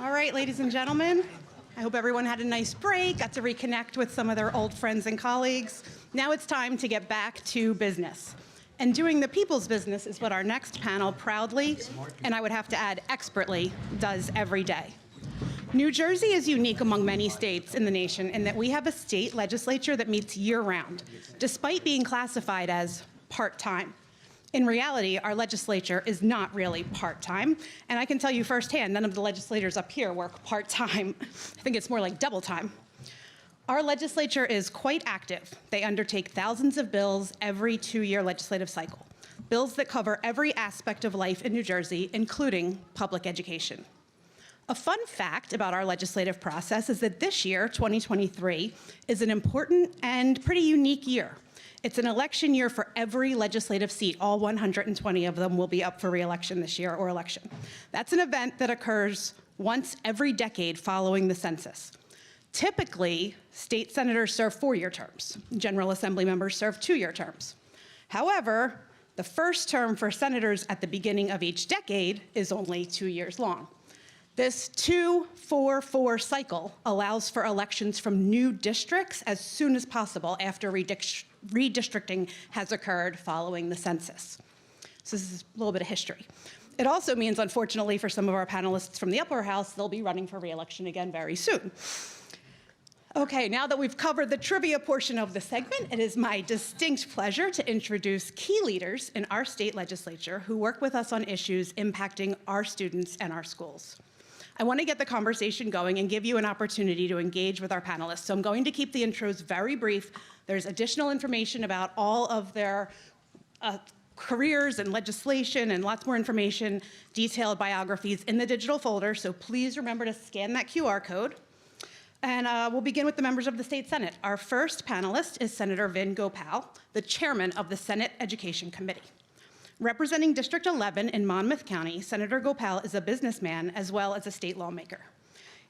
All right, ladies and gentlemen, I hope everyone had a nice break, got to reconnect with some of their old friends and colleagues. Now it's time to get back to business. And doing the people's business is what our next panel proudly, and I would have to add expertly, does every day. New Jersey is unique among many states in the nation in that we have a state legislature that meets year-round, despite being classified as part-time. In reality, our legislature is not really part-time, and I can tell you firsthand, none of the legislators up here work part-time. I think it's more like double-time. Our legislature is quite active. They undertake thousands of bills every 2-year legislative cycle, bills that cover every aspect of life in New Jersey, including public education. A fun fact about our legislative process is that this year, 2023, is an important and pretty unique year. It's an election year for every legislative seat. All 120 of them will be up for re-election this year or election. That's an event that occurs once every decade following the census. Typically, state senators serve 4-year terms. General Assembly members serve 2-year terms. However, the first term for senators at the beginning of each decade is only 2 years long. This 2-4-4 cycle allows for elections from new districts as soon as possible after redistricting has occurred following the census. So this is a little bit of history. It also means, unfortunately, for some of our panelists from the upper house, they'll be running for re-election again very soon. Okay, now that we've covered the trivia portion of the segment, it is my distinct pleasure to introduce key leaders in our state legislature who work with us on issues impacting our students and our schools. I want to get the conversation going and give you an opportunity to engage with our panelists. So I'm going to keep the intros very brief. There's additional information about all of their careers and legislation and lots more information, detailed biographies in the digital folder. So please remember to scan that QR code. And we'll begin with the members of the State Senate. Our first panelist is Senator Vin Gopal, the chairman of the Senate Education Committee. Representing District 11 in Monmouth County, Senator Gopal is a businessman as well as a state lawmaker.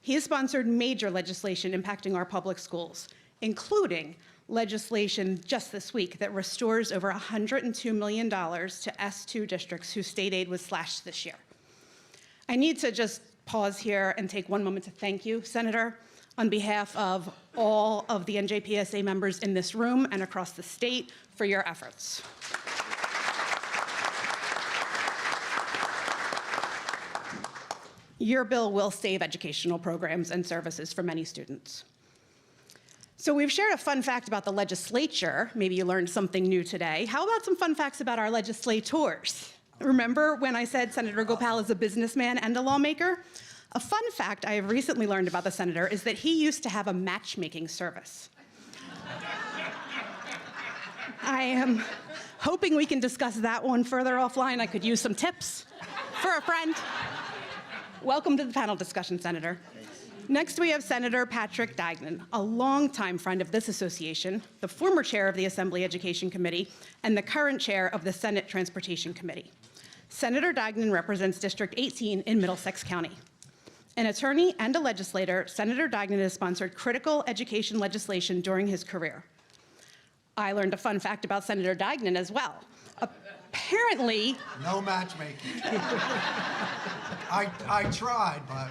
He has sponsored major legislation impacting our public schools, including legislation just this week that restores over $102 million to S2 districts whose state aid was slashed this year. I need to just pause here and take one moment to thank you, Senator, on behalf of all of the NJPSA members in this room and across the state for your efforts. Your bill will save educational programs and services for many students. So we've shared a fun fact about the legislature. Maybe you learned something new today. How about some fun facts about our legislators? Remember when I said Senator Gopal is a businessman and a lawmaker? A fun fact I have recently learned about the senator is that he used to have a matchmaking service. I am hoping we can discuss that one further offline. I could use some tips for a friend. Welcome to the panel discussion, Senator. Next, we have Senator Patrick Dagnan, a longtime friend of this association, the former chair of the Assembly Education Committee, and the current chair of the Senate Transportation Committee. Senator Dagnan represents District 18 in Middlesex County. An attorney and a legislator, Senator Dagnan has sponsored critical education legislation during his career. I learned a fun fact about Senator Dagnan as well. Apparently... No matchmaking. I tried, but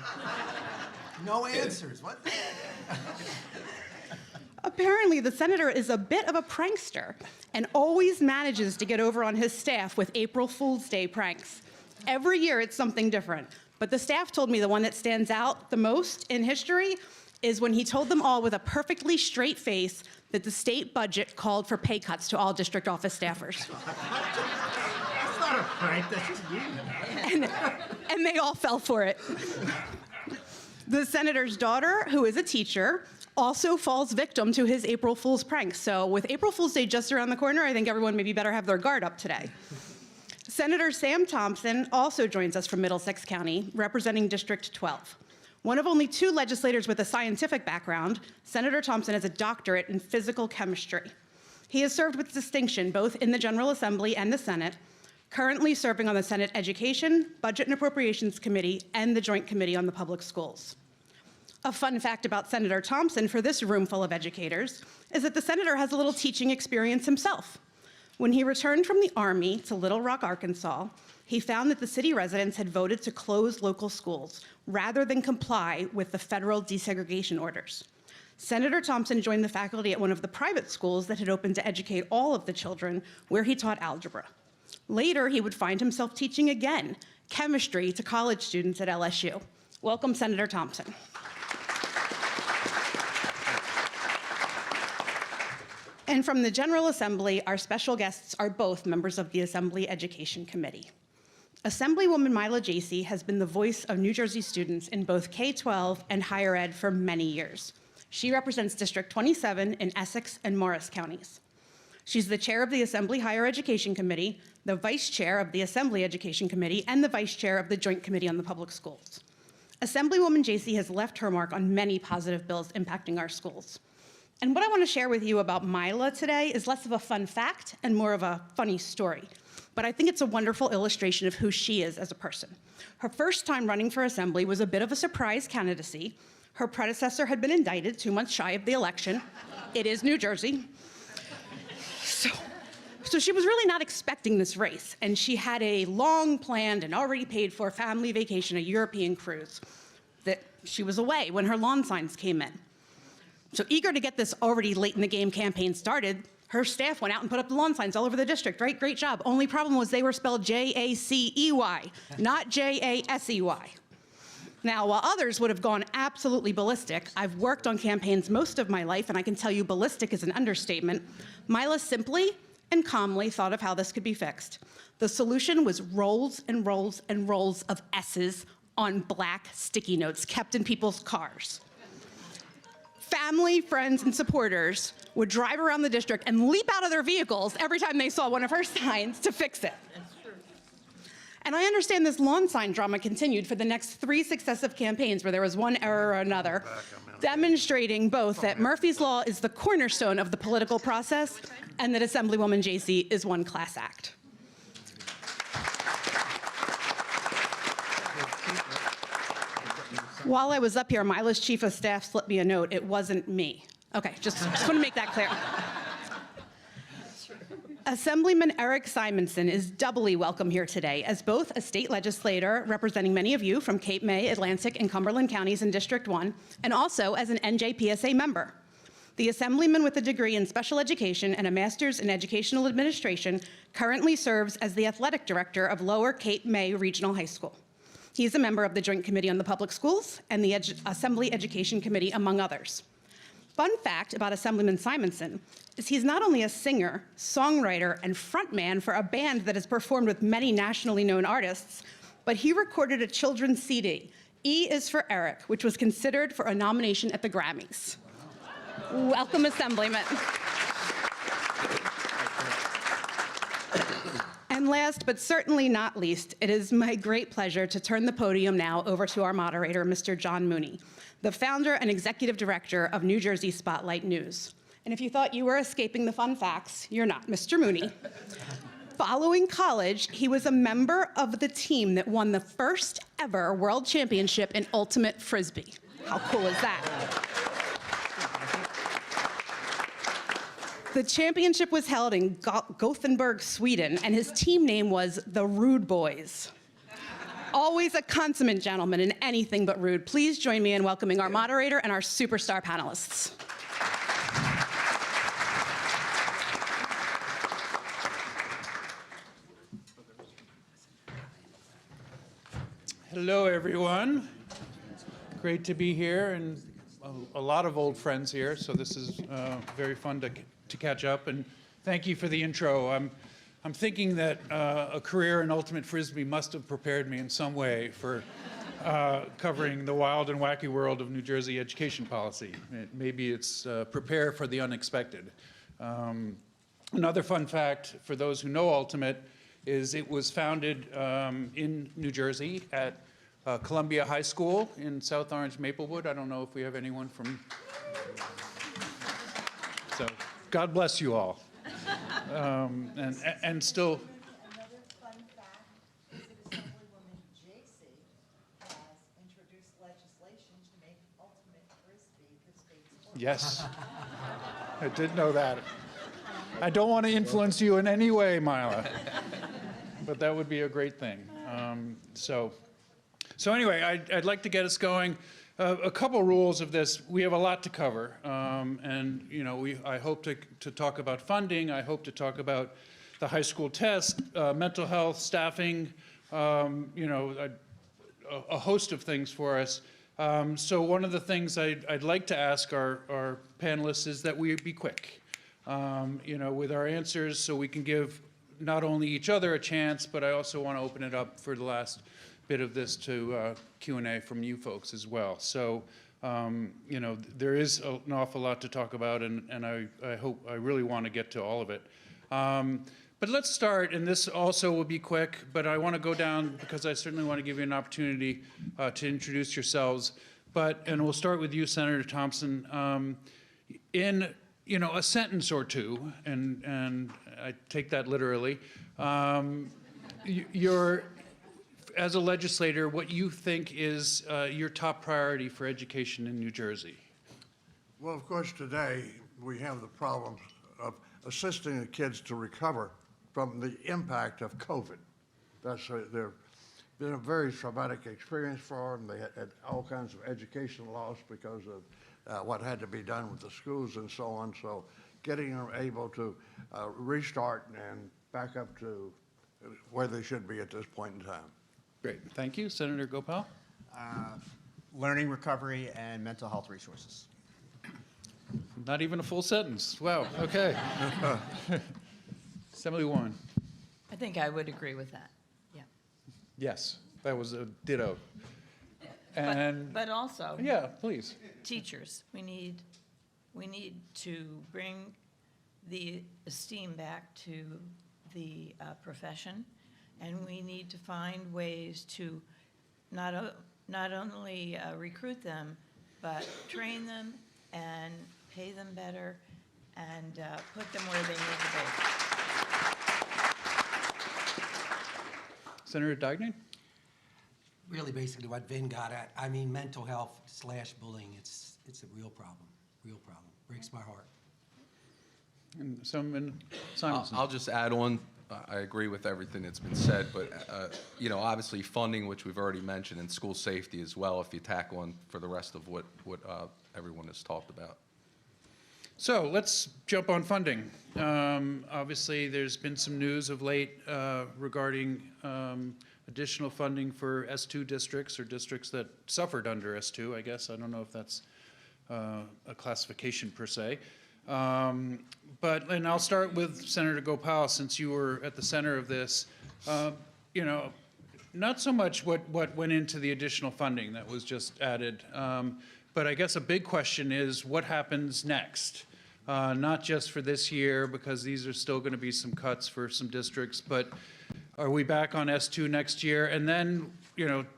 no answers. What? Apparently, the senator is a bit of a prankster and always manages to get over on his staff with April Fool's Day pranks. Every year, it's something different. But the staff told me the one that stands out the most in history is when he told them all with a perfectly straight face that the state budget called for pay cuts to all district office staffers. That's not a prank, that's just you. And they all fell for it. The senator's daughter, who is a teacher, also falls victim to his April Fool's pranks. So with April Fool's Day just around the corner, I think everyone maybe better have their guard up today. Senator Sam Thompson also joins us from Middlesex County, representing District 12. One of only 2 legislators with a scientific background, Senator Thompson has a doctorate in physical chemistry. He has served with distinction both in the General Assembly and the Senate, currently serving on the Senate Education, Budget and Appropriations Committee, and the Joint Committee on the Public Schools. A fun fact about Senator Thompson for this room full of educators is that the senator has a little teaching experience himself. When he returned from the Army to Little Rock, Arkansas, he found that the city residents had voted to close local schools rather than comply with the federal desegregation orders. Senator Thompson joined the faculty at one of the private schools that had opened to educate all of the children, where he taught algebra. Later, he would find himself teaching again, chemistry to college students at LSU. Welcome, Senator Thompson. And from the General Assembly, our special guests are both members of the Assembly Education Committee. Assemblywoman Mila Jacey has been the voice of New Jersey students in both K-12 and higher ed for many years. She represents District 27 in Essex and Morris counties. She's the chair of the Assembly Higher Education Committee, the vice chair of the Assembly Education Committee, and the vice chair of the Joint Committee on the Public Schools. Assemblywoman Jacey has left her mark on many positive bills impacting our schools. And what I want to share with you about Mila today is less of a fun fact and more of a funny story. But I think it's a wonderful illustration of who she is as a person. Her first time running for Assembly was a bit of a surprise candidacy. Her predecessor had been indicted 2 months shy of the election. It is New Jersey. So she was really not expecting this race, and she had a long planned and already paid for family vacation, a European cruise, that she was away when her lawn signs came in. So eager to get this already late in the game campaign started, her staff went out and put up the lawn signs all over the district, right? Great job. Only problem was they were spelled J-A-C-E-Y, not J-A-S-E-Y. Now, while others would have gone absolutely ballistic, I've worked on campaigns most of my life, and I can tell you ballistic is an understatement. Mila simply and calmly thought of how this could be fixed. The solution was rolls and rolls and rolls of S's on black sticky notes kept in people's cars. Family, friends, and supporters would drive around the district and leap out of their vehicles every time they saw one of her signs to fix it. And I understand this lawn sign drama continued for the next 3 successive campaigns where there was one error or another, demonstrating both that Murphy's Law is the cornerstone of the political process and that Assemblywoman Jacey is one class act. While I was up here, Mila's chief of staff slipped me a note. It wasn't me. Okay, just want to make that clear. Assemblyman Eric Simonson is doubly welcome here today as both a state legislator representing many of you from Cape May, Atlantic, and Cumberland counties in District 1, and also as an NJPSA member. The Assemblyman with a degree in special education and a master's in educational administration currently serves as the athletic director of Lower Cape May Regional High School. He is a member of the Joint Committee on the Public Schools and the Assembly Education Committee, among others. Fun fact about Assemblyman Simonson is he's not only a singer, songwriter, and frontman for a band that has performed with many nationally known artists, but he recorded a children's CD, E is for Eric, which was considered for a nomination at the Grammys. Welcome, Assemblyman. And last but certainly not least, it is my great pleasure to turn the podium now over to our moderator, Mr. John Mooney, the founder and executive director of New Jersey Spotlight News. And if you thought you were escaping the fun facts, you're not. Mr. Mooney. Following college, he was a member of the team that won the first ever world championship in ultimate frisbee. How cool is that? The championship was held in Gothenburg, Sweden, and his team name was the Rude Boys. Always a consummate gentleman in anything but rude. Please join me in welcoming our moderator and our superstar panelists. Hello, everyone. Great to be here, and a lot of old friends here, so this is very fun to catch up, and thank you for the intro. I'm thinking that a career in ultimate frisbee must have prepared me in some way for covering the wild and wacky world of New Jersey education policy. Maybe it's prepare for the unexpected. Another fun fact for those who know Ultimate is it was founded in New Jersey at Columbia High School in South Orange, Maplewood. I don't know if we have anyone from... So, God bless you all. And still... Another fun fact is that Assemblywoman Jacey has introduced legislation to make ultimate frisbee the state sport. Yes, I did know that. I don't want to influence you in any way, Mila. But that would be a great thing. So anyway, I'd like to get us going. A couple rules of this. We have a lot to cover, and I hope to talk about funding. I hope to talk about the high school test, mental health, staffing, a host of things for us. So one of the things I'd like to ask our panelists is that we be quick, with our answers, so we can give not only each other a chance, but I also want to open it up for the last bit of this to Q&A from you folks as well. So, there is an awful lot to talk about, and I really want to get to all of it. But let's start, and this also will be quick, but I want to go down because I certainly want to give you an opportunity to introduce yourselves. And we'll start with you, Senator Thompson. In a sentence or two, and I take that literally, as a legislator, what you think is your top priority for education in New Jersey? Well, of course, today we have the problems of assisting the kids to recover from the impact of COVID. That's been a very traumatic experience for them. They had all kinds of educational loss because of what had to be done with the schools and so on. So getting them able to restart and back up to where they should be at this point in time. Great, thank you. Senator Gopal? Learning recovery and mental health resources. Not even a full sentence. Wow, okay. Assembly Warren? I think I would agree with that, yeah. Yes, that was a ditto. And But also, yeah, please. teachers, we need to bring the esteem back to the profession, and we need to find ways to not only recruit them, but train them and pay them better and put them where they need to be. Senator Dagny? Really basically what Vin got at. I mean, mental health / bullying, it's a real problem, breaks my heart. And Simonson? I'll just add on. I agree with everything that's been said, but obviously funding, which we've already mentioned, and school safety as well, if you tack on for the rest of what everyone has talked about. So let's jump on funding. Obviously, there's been some news of late regarding additional funding for S2 districts, or districts that suffered under S2, I guess. I don't know if that's a classification per se. And I'll start with Senator Gopal, since you were at the center of this. Not so much what went into the additional funding that was just added, but I guess a big question is what happens next? Not just for this year, because these are still going to be some cuts for some districts, but are we back on S2 next year? And then,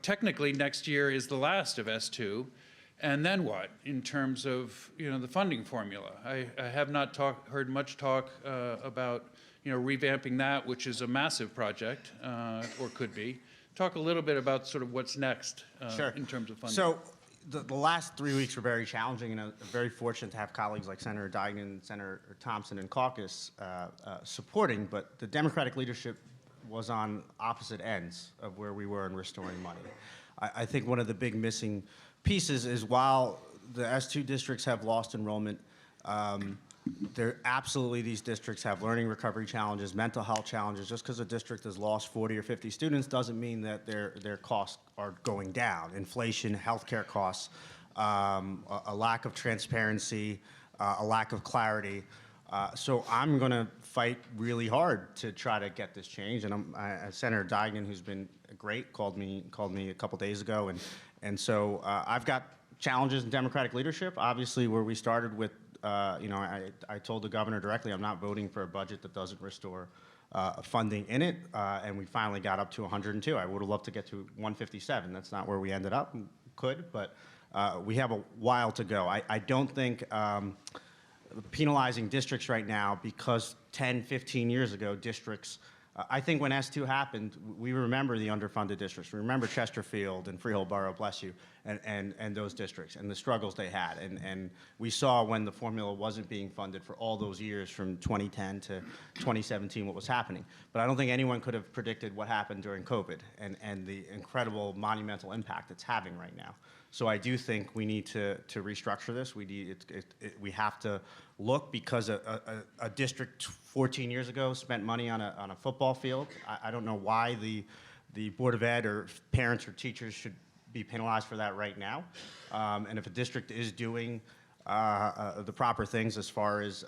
technically next year is the last of S2. And then what in terms of the funding formula? I have not heard much talk about revamping that, which is a massive project, or could be. Talk a little bit about sort of what's next Sure. in terms of funding. So the last 3 weeks were very challenging, and I'm very fortunate to have colleagues like Senator Dagnan and Senator Thompson in caucus supporting, but the Democratic leadership was on opposite ends of where we were in restoring money. I think one of the big missing pieces is while the S2 districts have lost enrollment, these districts have learning recovery challenges, mental health challenges. Just because a district has lost 40 or 50 students doesn't mean that their costs are going down. Inflation, healthcare costs, a lack of transparency, a lack of clarity. So I'm going to fight really hard to try to get this change. And Senator Dagnan, who's been great, called me a couple days ago, and so I've got challenges in Democratic leadership. Obviously, where we started with, I told the governor directly, I'm not voting for a budget that doesn't restore funding in it, and we finally got up to 102. I would have loved to get to 157. That's not where we ended up. Could, but we have a while to go. I don't think penalizing districts right now, because 10, 15 years ago, districts I think when S2 happened, we remember the underfunded districts. We remember Chesterfield and Freehold Borough, bless you, and those districts and the struggles they had. And we saw when the formula wasn't being funded for all those years from 2010 to 2017 what was happening. But I don't think anyone could have predicted what happened during COVID and the incredible monumental impact it's having right now. So I do think we need to restructure this. We have to look, because a district 14 years ago spent money on a football field. I don't know why the Board of Ed or parents or teachers should be penalized for that right now. And if a district is doing the proper things as far as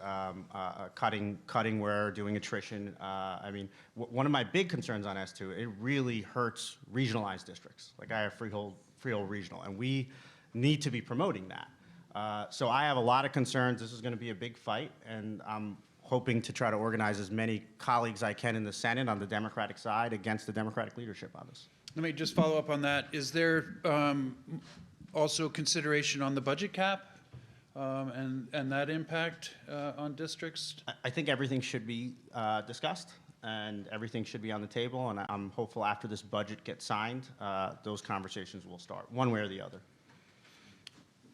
cutting where, doing attrition. I mean, one of my big concerns on S2, it really hurts regionalized districts. Like I have Freehold Regional, and we need to be promoting that. So I have a lot of concerns. This is going to be a big fight, and I'm hoping to try to organize as many colleagues I can in the Senate on the Democratic side against the Democratic leadership on this. Let me just follow up on that. Is there also consideration on the budget cap and that impact on districts? I think everything should be discussed, and everything should be on the table, and I'm hopeful after this budget gets signed, those conversations will start, one way or the other.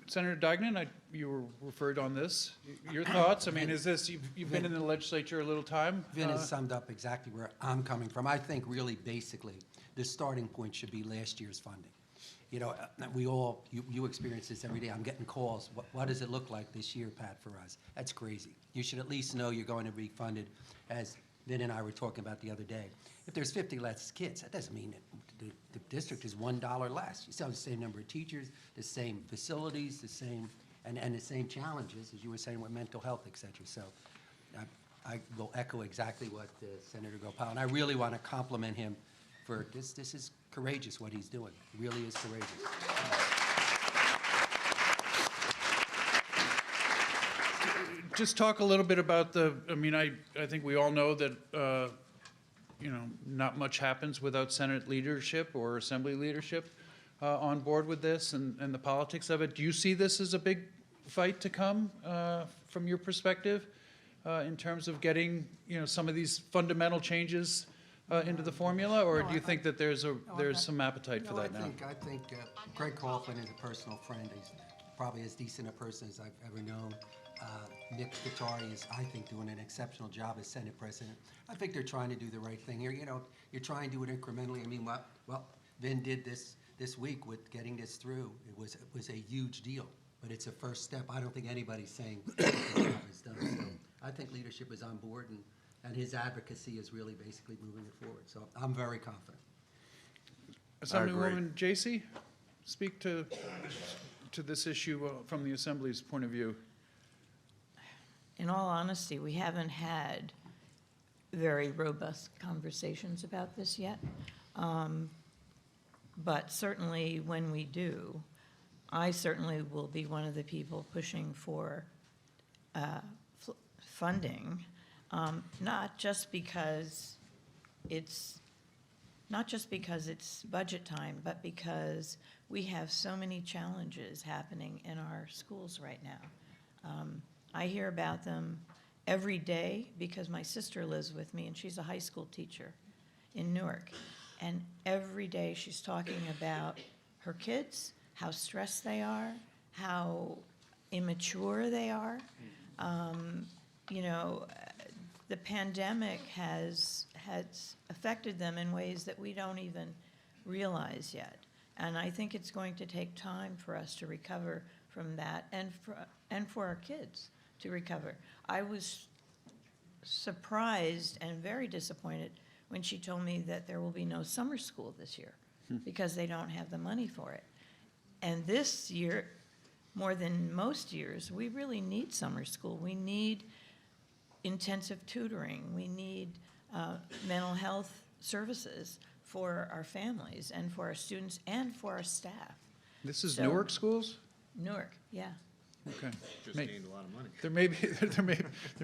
Senator Dagnan, you were referred on this. Your thoughts? I mean, is this, you've been in the legislature a little time? Vin has summed up exactly where I'm coming from. I think really basically the starting point should be last year's funding. You know, you experience this every day. I'm getting calls. What does it look like this year, Pat, for us? That's crazy. You should at least know you're going to be funded, as Vin and I were talking about the other day. If there's 50 less kids, that doesn't mean that the district is $1 less. You still have the same number of teachers, the same facilities, the same, and the same challenges, as you were saying, with mental health, et cetera. So I will echo exactly what Senator Gopal, and I really want to compliment him for this. This is courageous what he's doing. It really is courageous. Just talk a little bit about I mean, I think we all know that, you know, not much happens without Senate leadership or Assembly leadership on board with this and the politics of it. Do you see this as a big fight to come from your perspective in terms of getting, you know, some of these fundamental changes into the formula, or do you think that there's some appetite for that now? I think Greg Coughlin is a personal friend. He's probably as decent a person as I've ever known. Nick Spitari is, I think, doing an exceptional job as Senate President. I think they're trying to do the right thing here. You know, you're trying to do it incrementally. I mean, well, Vin did this week with getting this through. It was a huge deal, but it's a first step. I don't think anybody's saying the job is done. So I think leadership is on board, and his advocacy is really basically moving it forward. So I'm very confident. Assemblywoman Jaycee, speak to this issue from the Assembly's point of view. In all honesty, we haven't had very robust conversations about this yet. But certainly when we do, I certainly will be one of the people pushing for funding, not just because it's budget time, but because we have so many challenges happening in our schools right now. I hear about them every day because my sister lives with me, and she's a high school teacher in Newark. And every day she's talking about her kids, how stressed they are, how immature they are. You know, the pandemic has affected them in ways that we don't even realize yet. And I think it's going to take time for us to recover from that, and for our kids to recover. I was surprised and very disappointed when she told me that there will be no summer school this year because they don't have the money for it. And this year, more than most years, we really need summer school. We need intensive tutoring. We need mental health services for our families and for our students and for our staff. This is So- Newark schools? Newark, yeah. Okay. Just gained a lot of money. There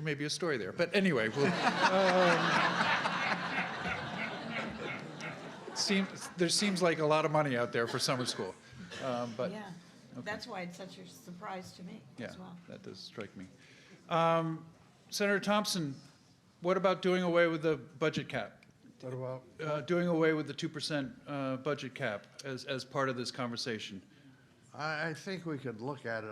may be a story there, but anyway, there seems like a lot of money out there for summer school, but Yeah, that's why it's such a surprise to me yeah, as well. that does strike me. Senator Thompson, what about doing away with the budget cap? What about, doing away with the 2% budget cap as part of this conversation? I think we could look at it.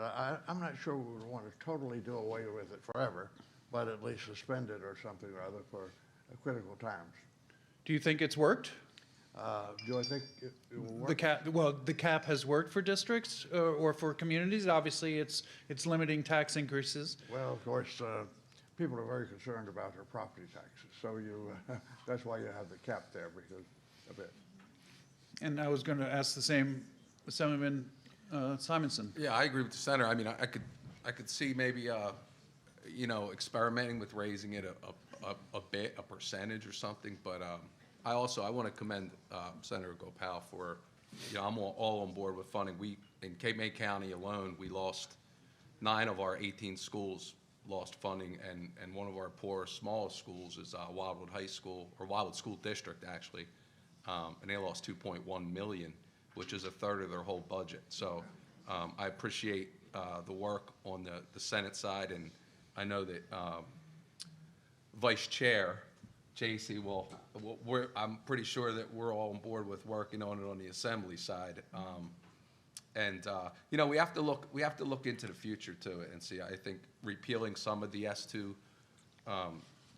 I'm not sure we would want to totally do away with it forever, but at least suspend it or something or other for critical times. Do you think it's worked? Do I think it will work? The cap has worked for districts or for communities. Obviously, it's limiting tax increases. Well, of course, people are very concerned about their property taxes, so that's why you have the cap there, because of it. And I was going to ask the same, Assemblyman Simonson. Yeah, I agree with the senator. I mean, I could see maybe, you know, experimenting with raising it a bit, a percentage or something. But I want to commend Senator Gopal for, you know, I'm all on board with funding. We, in Cape May County alone, we lost 9 of our 18 schools lost funding, and one of our poor, smallest schools is Wildwood High School, or Wildwood School District, actually, and they lost $2.1 million, which is a third of their whole budget. So I appreciate the work on the Senate side, and I know that Vice Chair JC I'm pretty sure that we're all on board with working on it on the Assembly side. You know, we have to look into the future to it and see. I think repealing some of the S2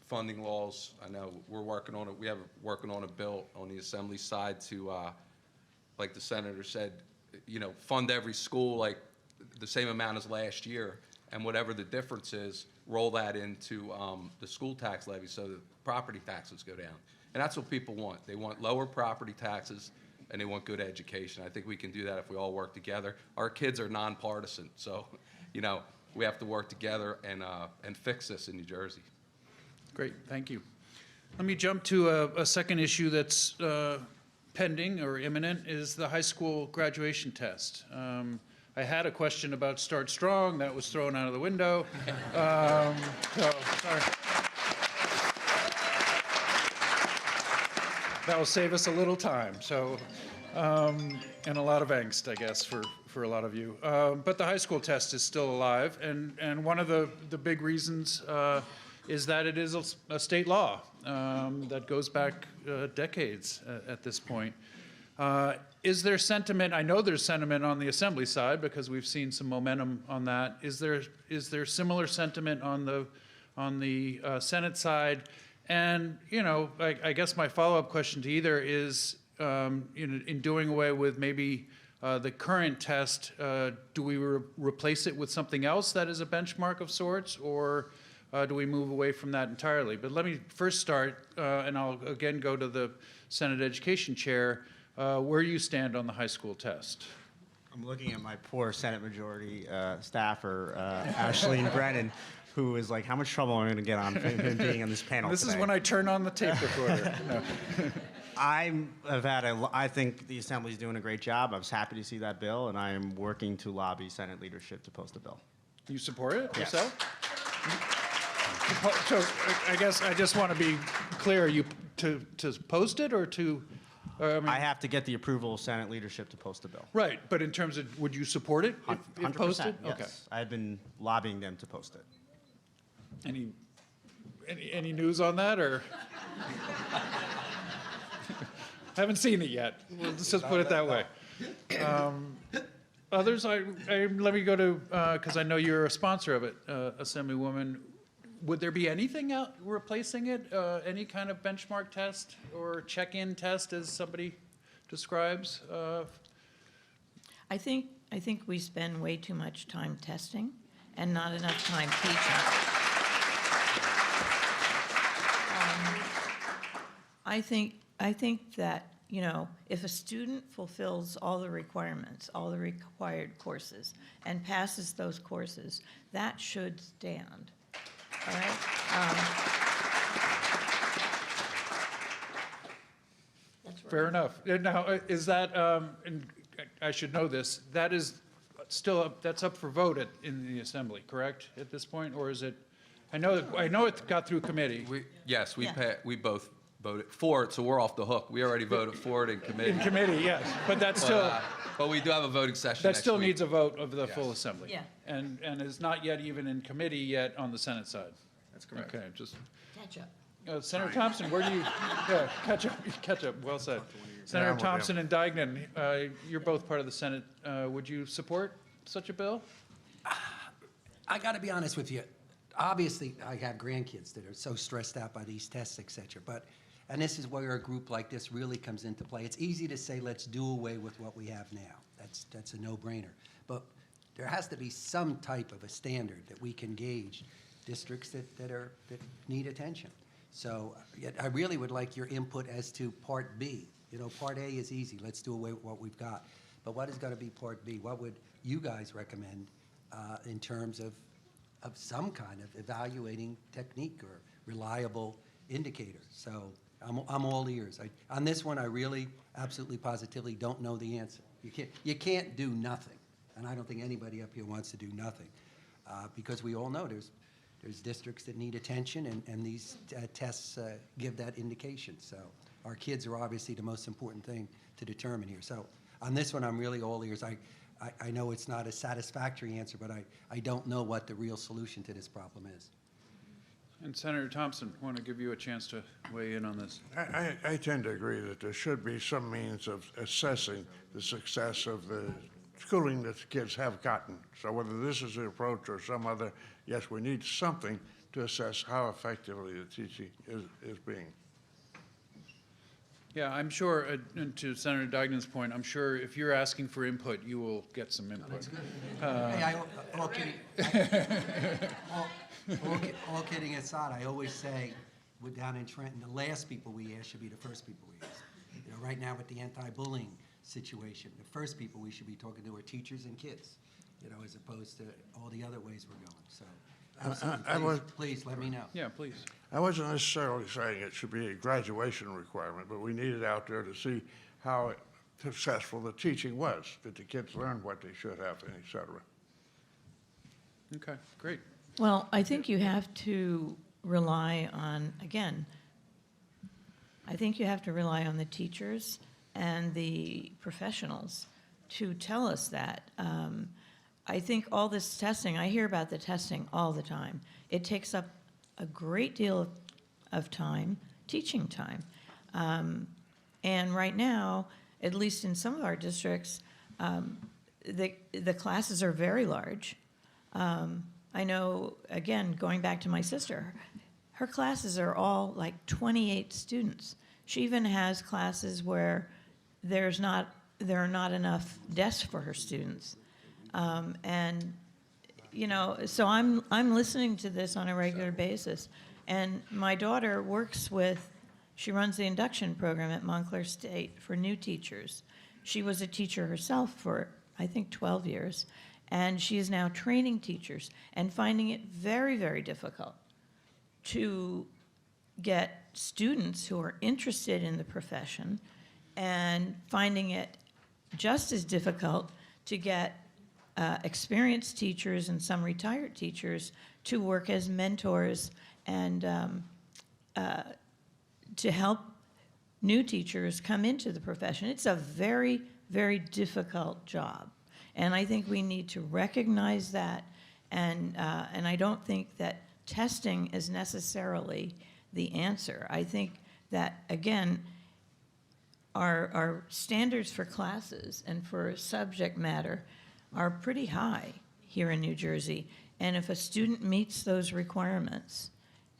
funding laws. I know we're working on it. We have working on a bill on the Assembly side to, like the senator said, you know, fund every school like the same amount as last year, and whatever the difference is, roll that into the school tax levy so that property taxes go down. And that's what people want. They want lower property taxes, and they want good education. I think we can do that if we all work together. Our kids are nonpartisan, so, you know, we have to work together and fix this in New Jersey. Great, thank you. Let me jump to a second issue that's pending or imminent, is the high school graduation test. I had a question about Start Strong. That was thrown out of the window. Sorry. That will save us a little time. So, and a lot of angst, I guess, for a lot of you. But the high school test is still alive, and one of the big reasons is that it is a state law that goes back decades at this point. Is there sentiment? I know there's sentiment on the Assembly side because we've seen some momentum on that. Is there similar sentiment on the Senate side? And you know, I guess my follow-up question to either is, you know, in doing away with maybe the current test, do we replace it with something else that is a benchmark of sorts, or do we move away from that entirely? But let me first start, and I'll again go to the Senate Education Chair. Where you stand on the high school test? I'm looking at my poor Senate Majority staffer, Ashleen Brennan, who is like, how much trouble am I going to get on for being on this panel This today? is when I turn on the tape recorder. No. I think the Assembly's doing a great job. I was happy to see that bill, and I am working to lobby Senate leadership to post a bill. You support it Yes. yourself? So I guess I just want to be clear, you to post it or to, I mean, I have to get the approval of Senate leadership to post a bill. right, but in terms of, would you support it if 100%, posted? yes. Okay. I've been lobbying them to post it. Any news on that, or? Haven't seen it yet. Let's just put it that way. Others, let me go to, because I know you're a sponsor of it, Assemblywoman. Would there be anything out replacing it? Any kind of benchmark test or check-in test, as somebody describes? I think we spend way too much time testing and not enough time teaching. I think that, you know, if a student fulfills all the requirements, all the required courses, and passes those courses, that should stand. All right? That's where Fair enough. Now, is that, and I should know this, that is still, that's up for vote in the Assembly, correct, at this point? Or is it, I know it got through committee. Yes, Yeah. we both voted for it, so we're off the hook. We already voted for it in committee. In committee, yes, but that's still, But we do have a voting session that next still week. needs a vote of the Yes. full Assembly. Yeah. And is not yet even in committee yet on the Senate side. That's correct. Okay, just, catch up. Senator Thompson, where do you, yeah, catch up, well said. Senator with you. Thompson and Deignan, you're both part of the Senate. Would you support such a bill? I got to be honest with you. Obviously, I have grandkids that are so stressed out by these tests, et cetera. And this is where a group like this really comes into play. It's easy to say, let's do away with what we have now. That's a no-brainer. But there has to be some type of a standard that we can gauge districts that need attention. So I really would like your input as to Part B. You know, Part A is easy. Let's do away with what we've got. But what is going to be Part B? What would you guys recommend in terms of some kind of evaluating technique or reliable indicator? So I'm all ears. On this one, I really, absolutely, positively don't know the answer. You can't do nothing, and I don't think anybody up here wants to do nothing, because we all know there's districts that need attention, and these tests give that indication. So our kids are obviously the most important thing to determine here. So on this one, I'm really all ears. I know it's not a satisfactory answer, but I don't know what the real solution to this problem is. And Senator Thompson, I want to give you a chance to weigh in on this. I tend to agree that there should be some means of assessing the success of the schooling that the kids have gotten. So whether this is the approach or some other, yes, we need something to assess how effectively the teaching is being. Yeah, I'm sure, and to Senator Deignan's point, I'm sure if you're asking for input, you will get some input. Hey, all kidding aside, I always say, we're down in Trenton, the last people we ask should be the first people we ask. You know, right now with the anti-bullying situation, the first people we should be talking to are teachers and kids, you know, as opposed to all the other ways we're going. So, absolutely, please let me know. Yeah, please. I wasn't necessarily saying it should be a graduation requirement, but we need it out there to see how successful the teaching was. Did the kids learn what they should have, and et cetera? Okay, great. Well, I think you have to rely on, again, I think you have to rely on the teachers and the professionals to tell us that. I think all this testing, I hear about the testing all the time. It takes up a great deal of time, teaching time. And right now, at least in some of our districts, the classes are very large. I know, again, going back to my sister, her classes are all like 28 students. She even has classes where there are not enough desks for her students. And, you know, so I'm listening to this on a regular basis. And my daughter she runs the induction program at Montclair State for new teachers. She was a teacher herself for, I think, 12 years. And she is now training teachers and finding it very, very difficult to get students who are interested in the profession, and finding it just as difficult to get experienced teachers and some retired teachers to work as mentors and to help new teachers come into the profession. It's a very, very difficult job. And I think we need to recognize that, and I don't think that testing is necessarily the answer. I think that, again, our standards for classes and for subject matter are pretty high here in New Jersey. And if a student meets those requirements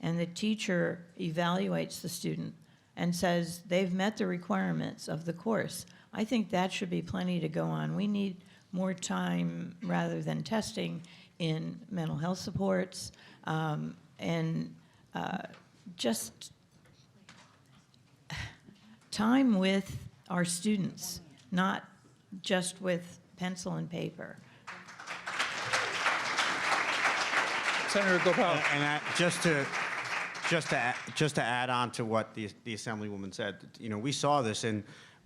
and the teacher evaluates the student and says they've met the requirements of the course, I think that should be plenty to go on. We need more time rather than testing in mental health supports, and just time with our students, not just with pencil and paper. Senator Gopal. And just to add on to what the Assemblywoman said, you know, we saw this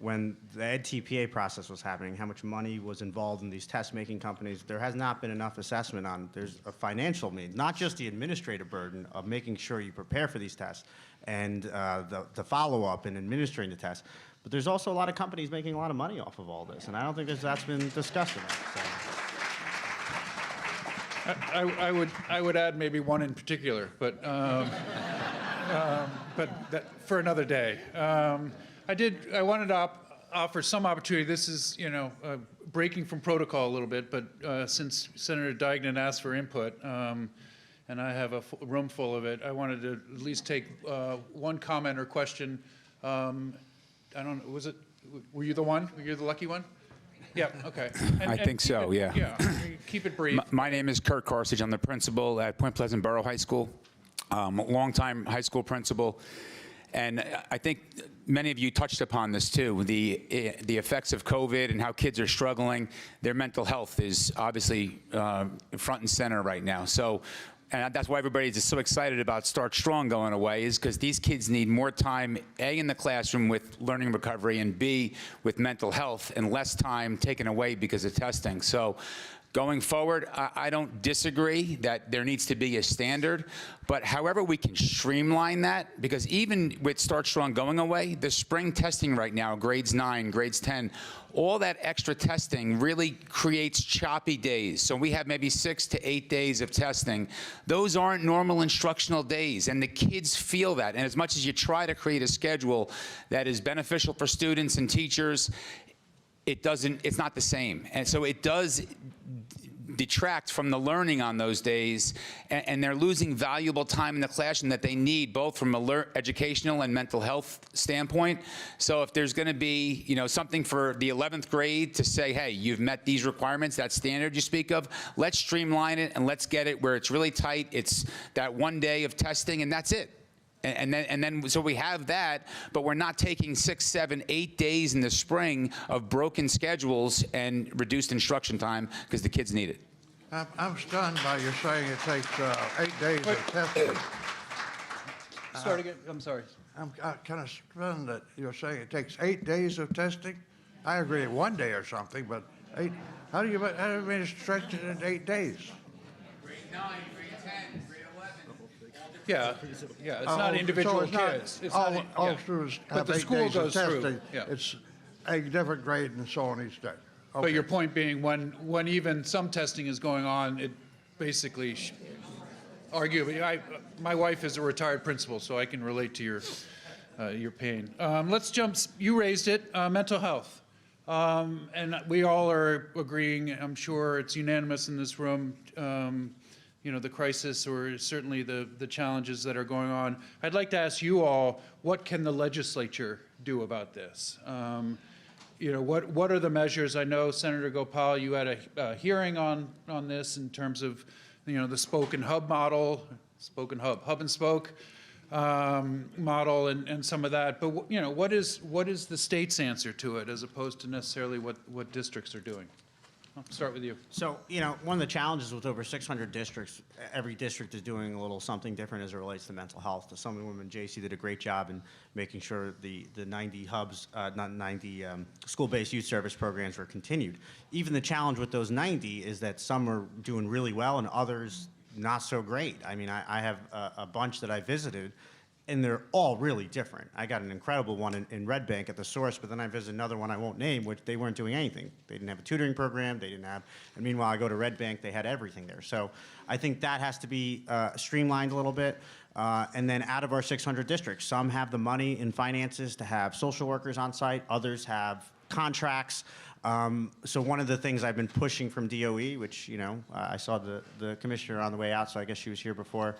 when the NJPSA process was happening, how much money was involved in these test-making companies. There has not been enough assessment on, there's a financial means, not just the administrative burden of making sure you prepare for these tests and the follow-up and administering the tests, but there's also a lot of companies making a lot of money off of all this, and I don't think that's been discussed enough. So. I would add maybe one in particular, but but for another day. I wanted to offer some opportunity. This is, breaking from protocol a little bit, but since Senator Deignan asked for input, and I have a room full of it, I wanted to at least take one comment or question. I don't know, were you the one? Were you the lucky one? Yeah, okay. I think so, yeah. Yeah, keep it brief. My name is Kurt Carthage. I'm the principal at Point Pleasant Borough High School, longtime high school principal. And I think many of you touched upon this too, the effects of COVID and how kids are struggling. Their mental health is obviously front and center right now. So, and that's why everybody's just so excited about Start Strong going away, is because these kids need more time, A, in the classroom with learning recovery, and B, with mental health, and less time taken away because of testing. So going forward, I don't disagree that there needs to be a standard, but however we can streamline that, because even with Start Strong going away, the spring testing right now, grades 9, grades 10, all that extra testing really creates choppy days. So we have maybe 6 to 8 days of testing. Those aren't normal instructional days, and the kids feel that. And as much as you try to create a schedule that is beneficial for students and teachers, it's not the same. And so it does detract from the learning on those days, and they're losing valuable time in the classroom that they need, both from an educational and mental health standpoint. So if there's going to be, something for the 11th grade to say, hey, you've met these requirements, that standard you speak of, let's streamline it and let's get it where it's really tight. It's that one day of testing, and that's it. And then, so we have that, but we're not taking 6, 7, 8 days in the spring of broken schedules and reduced instruction time because the kids need it. I'm stunned by you saying it takes 8 days of testing. Start again, I'm sorry. I'm kind of stunned that you're saying it takes 8 days of testing. I agree, 1 day or something, but 8. How do you manage to stretch it in 8 days? Grade 9, grade 10, grade 11. Yeah, it's not individual kids. It's all, not, all yeah. students But have the 8 school days of goes through, testing. yeah. It's a different grade and so on each day. Okay. But your point being, when even some testing is going on, it basically, arguably, my wife is a retired principal, so I can relate to your pain. Let's jump. You raised it, mental health, and we all are agreeing. I'm sure it's unanimous in this room. The crisis, or certainly the challenges that are going on. I'd like to ask you all, what can the legislature do about this? What are the measures? I know, Senator Gopal, you had a hearing on this in terms of, the spoke and hub model, hub and spoke model, and some of that. But what is the state's answer to it, as opposed to necessarily what districts are doing? I'll start with you. So, one of the challenges with over 600 districts, every district is doing a little something different as it relates to mental health. The Assemblywoman JC did a great job in making sure the 90 hubs, not 90 school-based youth service programs were continued. Even the challenge with those 90 is that some are doing really well and others not so great. I mean, I have a bunch that I visited, and they're all really different. I got an incredible one in Red Bank at the source, but then I visited another one I won't name, which they weren't doing anything. They didn't have a tutoring program, they didn't have, and meanwhile I go to Red Bank, they had everything there. So I think that has to be streamlined a little bit. And then out of our 600 districts, some have the money and finances to have social workers on site, others have contracts. So one of the things I've been pushing from DOE, which, I saw the commissioner on the way out, so I guess she was here before,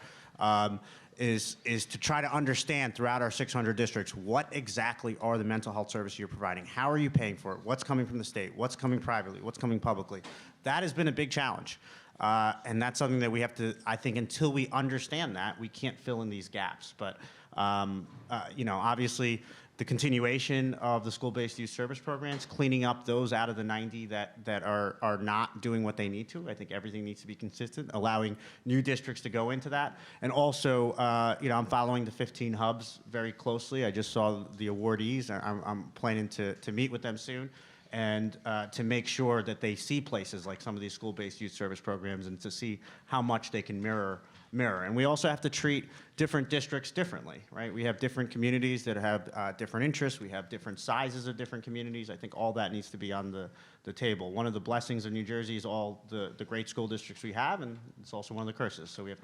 is to try to understand throughout our 600 districts what exactly are the mental health services you're providing. How are you paying for it? What's coming from the state? What's coming privately? What's coming publicly? That has been a big challenge. And that's something that we have to, I think, until we understand that, we can't fill in these gaps. But, obviously, the continuation of the school-based youth service programs, cleaning up those out of the 90 that are not doing what they need to. I think everything needs to be consistent, allowing new districts to go into that. And also, I'm following the 15 hubs very closely. I just saw the awardees. I'm planning to meet with them soon, and to make sure that they see places like some of these school-based youth service programs, and to see how much they can mirror. And we also have to treat different districts differently, right? We have different communities that have different interests. We have different sizes of different communities. I think all that needs to be on the table. One of the blessings of New Jersey is all the great school districts we have, and it's also one of the curses. So we have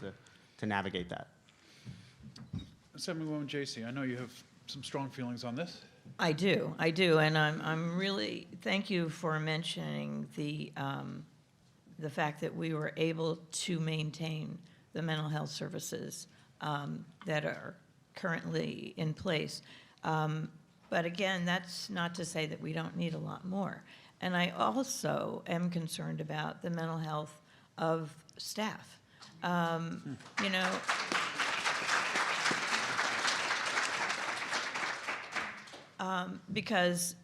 to navigate that. Assemblywoman J.C., I know you have some strong feelings on this. I do, and I'm really, thank you for mentioning the fact that we were able to maintain the mental health services that are currently in place. But again, that's not to say that we don't need a lot more. And I also am concerned about the mental health of staff. You know, because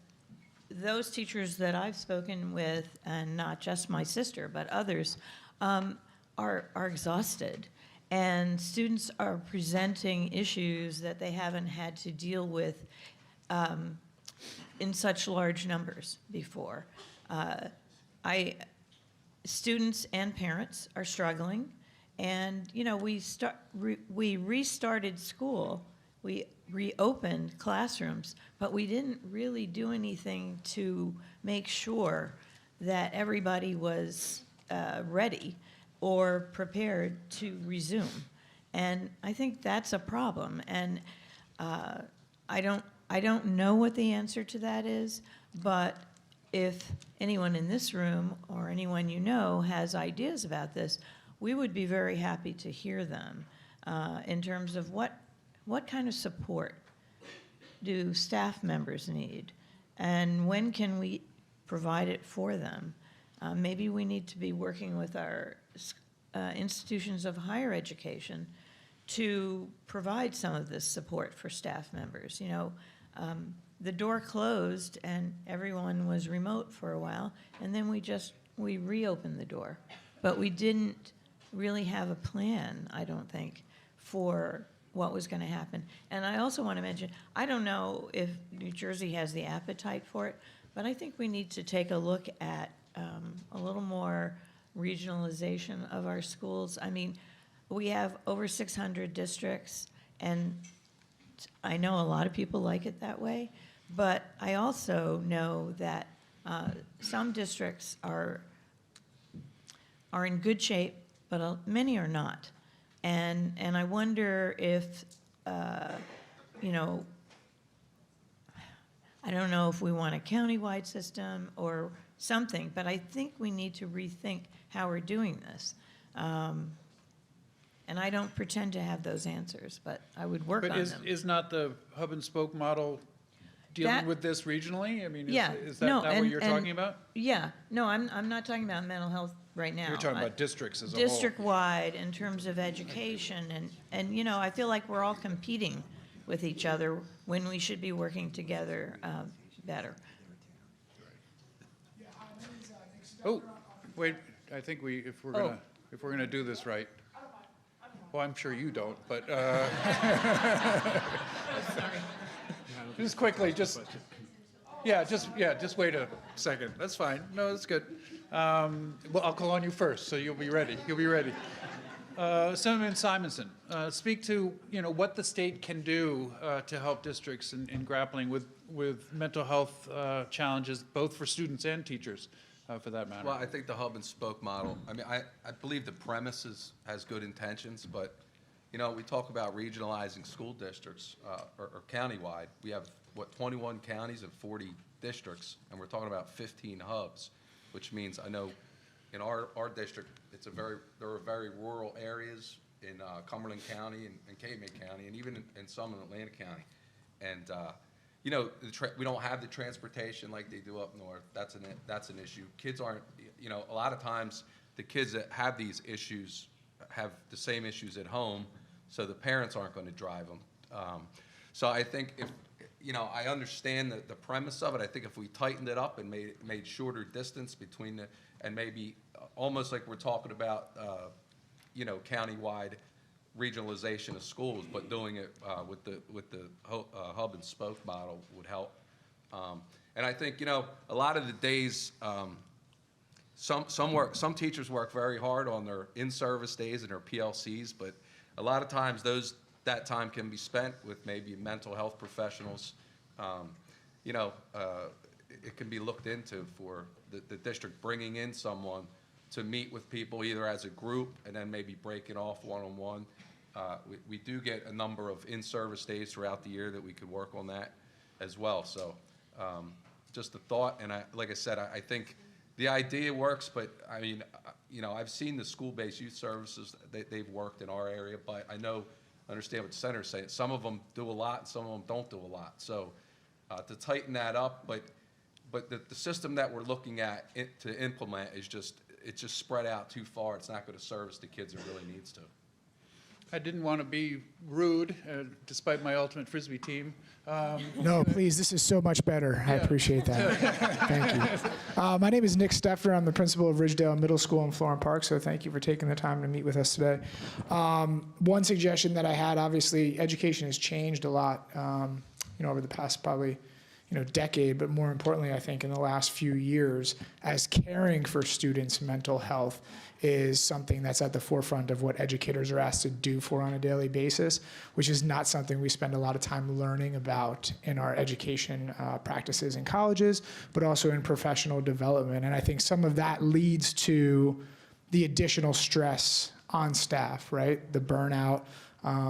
those teachers that I've spoken with, and not just my sister, but others, are exhausted. And students are presenting issues that they haven't had to deal with in such large numbers before. Students and parents are struggling. And, you know, we restarted school, we reopened classrooms, but we didn't really do anything to make sure that everybody was ready or prepared to resume. And I think that's a problem. And I don't know what the answer to that is, but if anyone in this room or anyone you know has ideas about this, we would be very happy to hear them in terms of what kind of support do staff members need, and when can we provide it for them? Maybe we need to be working with our institutions of higher education to provide some of this support for staff members. You know, the door closed and everyone was remote for a while, and then we reopened the door. But we didn't really have a plan, I don't think, for what was going to happen. And I also want to mention, I don't know if New Jersey has the appetite for it, but I think we need to take a look at a little more regionalization of our schools. I mean, we have over 600 districts, and I know a lot of people like it that way, but I also know that some districts are in good shape, but many are not. And I wonder if, you know, I don't know if we want a countywide system or something, but I think we need to rethink how we're doing this. And I don't pretend to have those answers, but I would work on them. But is not the hub and spoke model dealing That- with this regionally? I mean, Yeah, is that no, not what you're talking about? Yeah, no, I'm not talking about mental health right now. You're talking I- about districts as a whole. District-wide in terms of education, and, you know, I feel like we're all competing with each other when we should be working together better. Oh, wait, I think if we're gonna do this right. Well, I'm sure you don't, but, just quickly, just wait a second. That's fine. No, that's good. Well, I'll call on you first, so you'll be ready. Senator Simonson, speak to, you know, what the state can do to help districts in grappling with mental health challenges, both for students and teachers, for that matter. Well, I think the hub and spoke model, I mean, I believe the premise has good intentions, but, you know, we talk about regionalizing school districts or countywide. We have, 21 counties and 40 districts, and we're talking about 15 hubs, which means I know in our district, there are very rural areas in Cumberland County and Cape May County, and even in some in Atlantic County. And, you know, we don't have the transportation like they do up north. That's an issue. Kids aren't, you know, a lot of times the kids that have these issues have the same issues at home, so the parents aren't going to drive them. So I think if, you know, I understand the premise of it. I think if we tightened it up and made shorter distance between and maybe almost like we're talking about, you know, countywide regionalization of schools, but doing it with the hub and spoke model would help. And I think, you know, a lot of the days, some teachers work very hard on their in-service days and their PLCs, but a lot of times that time can be spent with maybe mental health professionals. You know, it can be looked into for the district bringing in someone to meet with people either as a group and then maybe breaking off one-on-one we do get a number of in-service days throughout the year that we could work on that as well. So just a thought, and like I said, I think the idea works, but I mean, I've seen the school-based youth services, they've worked in our area, but I understand what the senator's saying. Some of them do a lot, and some of them don't do a lot. So to tighten that up, but the system that we're looking at to implement is it's just spread out too far. It's not going to service the kids it really needs to. I didn't want to be rude, despite my ultimate Frisbee team. No, please, this is so much better. I appreciate that. Thank you. My name is Nick Steffner. I'm the principal of Ridgedale Middle School in Florham Park, so thank you for taking the time to meet with us today. One suggestion that I had, obviously, education has changed a lot, over the past probably decade, but more importantly, I think in the last few years, as caring for students' mental health is something that's at the forefront of what educators are asked to do on a daily basis, which is not something we spend a lot of time learning about in our education practices in colleges, but also in professional development. And I think some of that leads to the additional stress on staff, right? The burnout,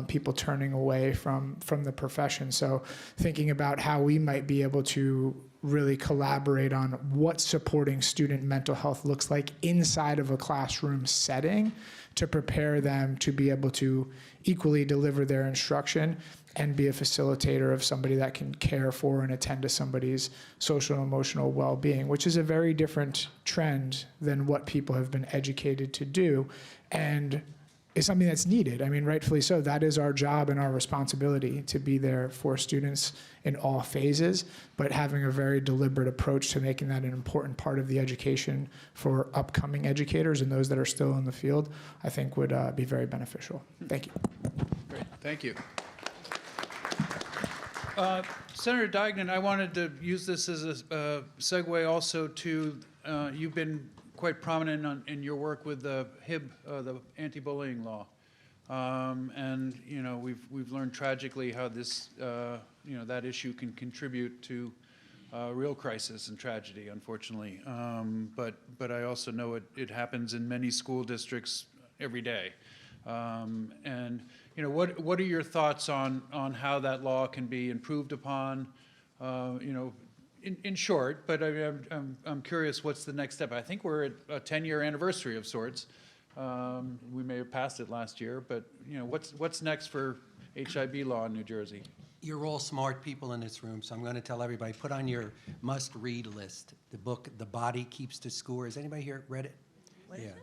people turning away from the profession. So thinking about how we might be able to really collaborate on what supporting student mental health looks like inside of a classroom setting to prepare them to be able to equally deliver their instruction and be a facilitator of somebody that can care for and attend to somebody's social and emotional well-being, which is a very different trend than what people have been educated to do. And is something that's needed. I mean, rightfully so. That is our job and our responsibility to be there for students in all phases, but having a very deliberate approach to making that an important part of the education for upcoming educators and those that are still in the field, I think would be very beneficial. Thank you. Great, thank you. Senator Duignan, I wanted to use this as a segue also to, you've been quite prominent in your work with the HIB, the anti-bullying law, and we've learned tragically how this that issue can contribute to real crisis and tragedy, unfortunately. But I also know it happens in many school districts every day. And what are your thoughts on how that law can be improved upon? In short, but I'm curious, what's the next step? I think we're at a 10-year anniversary of sorts. We may have passed it last year, but what's next for HIB law in New Jersey? You're all smart people in this room, so I'm going to tell everybody, put on your must-read list the book, The Body Keeps the Score. Has anybody here read it? What is it?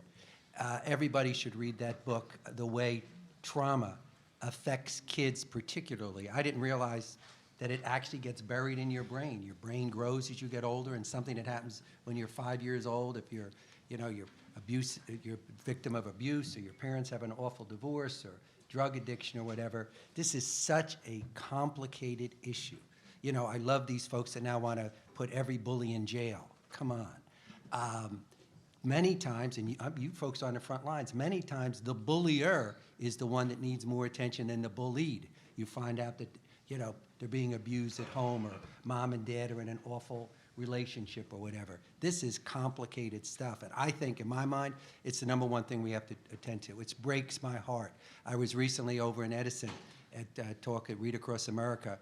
Everybody should read that book, the way trauma affects kids particularly. I didn't realize that it actually gets buried in your brain. Your brain grows as you get older, and something that happens when you're 5 years old, if you're a victim of abuse, or your parents have an awful divorce, or drug addiction, or whatever. This is such a complicated issue. I love these folks that now want to put every bully in jail. Come on. Many times, and you folks on the front lines, many times the bullier is the one that needs more attention than the bullied. You find out that they're being abused at home, or mom and dad are in an awful relationship or whatever. This is complicated stuff. And I think, in my mind, it's the number one thing we have to attend to. It breaks my heart. I was recently over in Edison at a talk at Read Across America,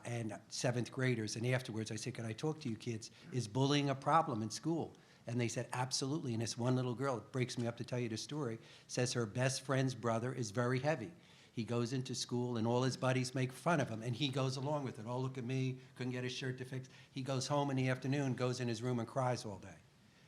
and 7th graders. And afterwards, I said, can I talk to you kids? Is bullying a problem in school? And they said, absolutely. And this one little girl, it breaks me up to tell you the story, says her best friend's brother is very heavy. He goes into school, and all his buddies make fun of him, and he goes along with it. Oh, look at me, couldn't get his shirt to fix. He goes home in the afternoon, goes in his room and cries all day.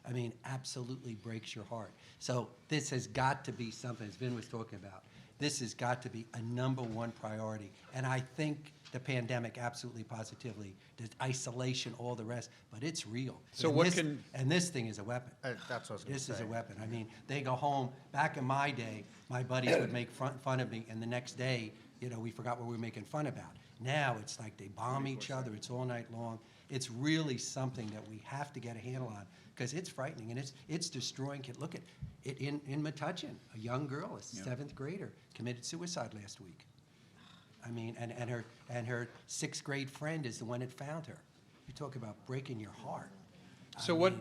I mean, absolutely breaks your heart. So this has got to be something, as Vin was talking about, this has got to be a number one priority. And I think the pandemic, absolutely positively, the isolation, all the rest, but it's real. So and this thing is a weapon. That's what I was going to say. This is a weapon. I mean, they go home. Back in my day, my buddies would make fun of me, and the next day, we forgot what we were making fun about. Now it's like they bomb each other. It's all night long. It's really something that we have to get a handle on, because it's frightening, and it's destroying kids. Look at it in Metuchen. A young girl, a 7th grader, committed suicide last week. I mean, and her 6th grade friend is the one that found her. You talk about breaking your heart. So what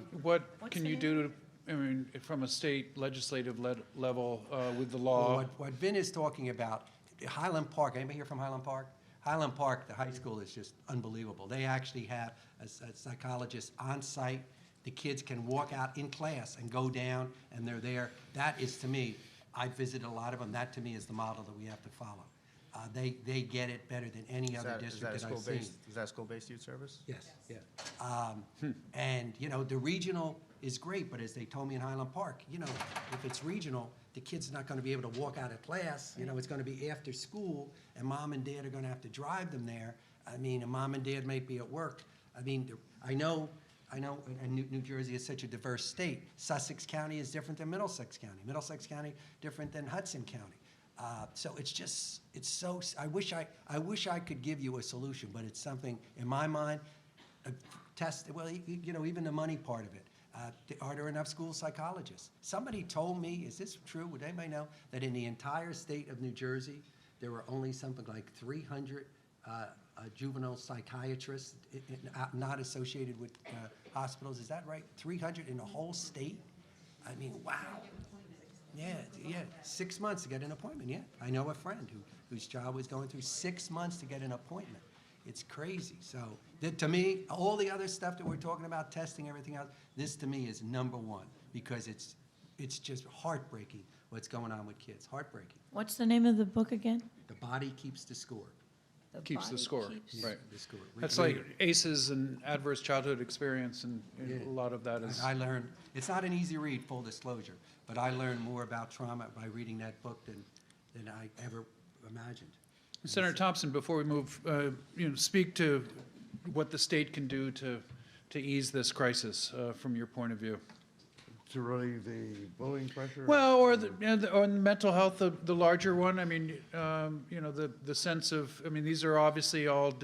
can you do I mean, from a state legislative level with the Well, law? what Vin is talking about, Highland Park, anybody here from Highland Park? Highland Park, the high school is just unbelievable. They actually have a psychologist on site. The kids can walk out in class and go down, and they're there. That is, to me, I visited a lot of them. That, to me, is the model that we have to follow. They get it better than any other district that I've seen. Is that school-based youth service? Yes, yeah. And, you know, the regional is great, but as they told me in Highland Park, you know, if it's regional, the kid's not gonna be able to walk out of class, you know, it's gonna be after school, and mom and dad are gonna have to drive them there. I mean, and mom and dad might be at work. I mean, I know, and New Jersey is such a diverse state. Sussex County is different than Middlesex County. Middlesex County, different than Hudson County. So it's so, I wish I could give you a solution, but it's something, in my mind, well, you know, even the money part of it. Are there enough school psychologists? Somebody told me, is this true, would anybody know, that in the entire state of New Jersey, there were only something like 300 juvenile psychiatrists not associated with hospitals? Is that right? 300 in the whole state? I mean, wow. Yeah, 6 months to get an appointment, yeah. I know a friend whose child was going through 6 months to get an appointment. It's crazy. So to me, all the other stuff that we're talking about, testing, everything else, this to me is number one, because it's just heartbreaking what's going on with kids, heartbreaking. What's the name of the book again? The body keeps the score. Keeps the Body score, Keeps- right. The score. That's like ACEs and adverse childhood experience, and a lot of that is. I learned, it's not an easy read, full disclosure, but I learned more about trauma by reading that book than I ever imagined. Senator Thompson, before we move, speak to what the state can do to ease this crisis from your point of view. To relieve the bullying pressure? Well, or the mental health, the larger one. I mean, the sense of, I mean, these are obviously all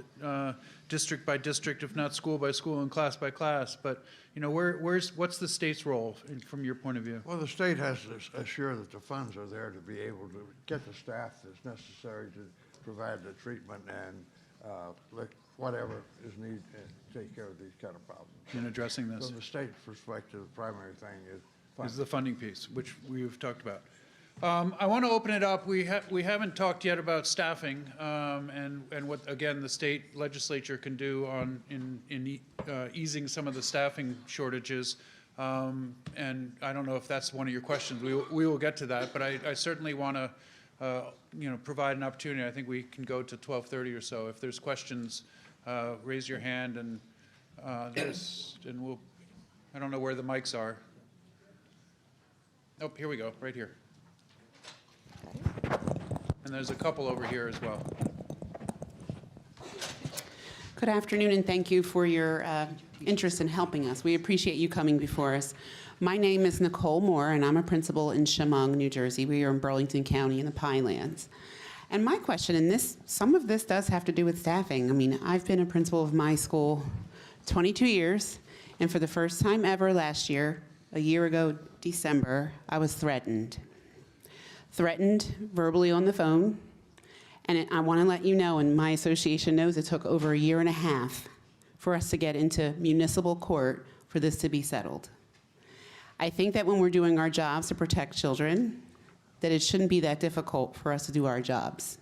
district by district, if not school by school and class by class. But what's the state's role from your point of view? Well, the state has to assure that the funds are there to be able to get the staff that's necessary to provide the treatment and whatever is needed to take care of these kind of problems. In addressing this? From the state perspective, the primary thing is Is funding. the funding piece, which we've talked about. I want to open it up. We haven't talked yet about staffing and what, again, the state legislature can do in easing some of the staffing shortages. And I don't know if that's one of your questions. We will get to that, but I certainly want to provide an opportunity. I think we can go to 12:30 or so. If there's questions, raise your hand, and we'll. I don't know where the mics are. Oh, here we go, right here. And there's a couple over here as well. Good afternoon, and thank you for your interest in helping us. We appreciate you coming before us. My name is Nicole Moore, and I'm a principal in Chemung, New Jersey. We are in Burlington County in the Pinelands. And my question, and some of this does have to do with staffing. I mean, I've been a principal of my school 22 years, and for the first time ever last year, a year ago, December, I was threatened. Threatened verbally on the phone. And I want to let you know, and my association knows, it took over a year and a half for us to get into municipal court for this to be settled. I think that when we're doing our jobs to protect children, that it shouldn't be that difficult for us to do our jobs.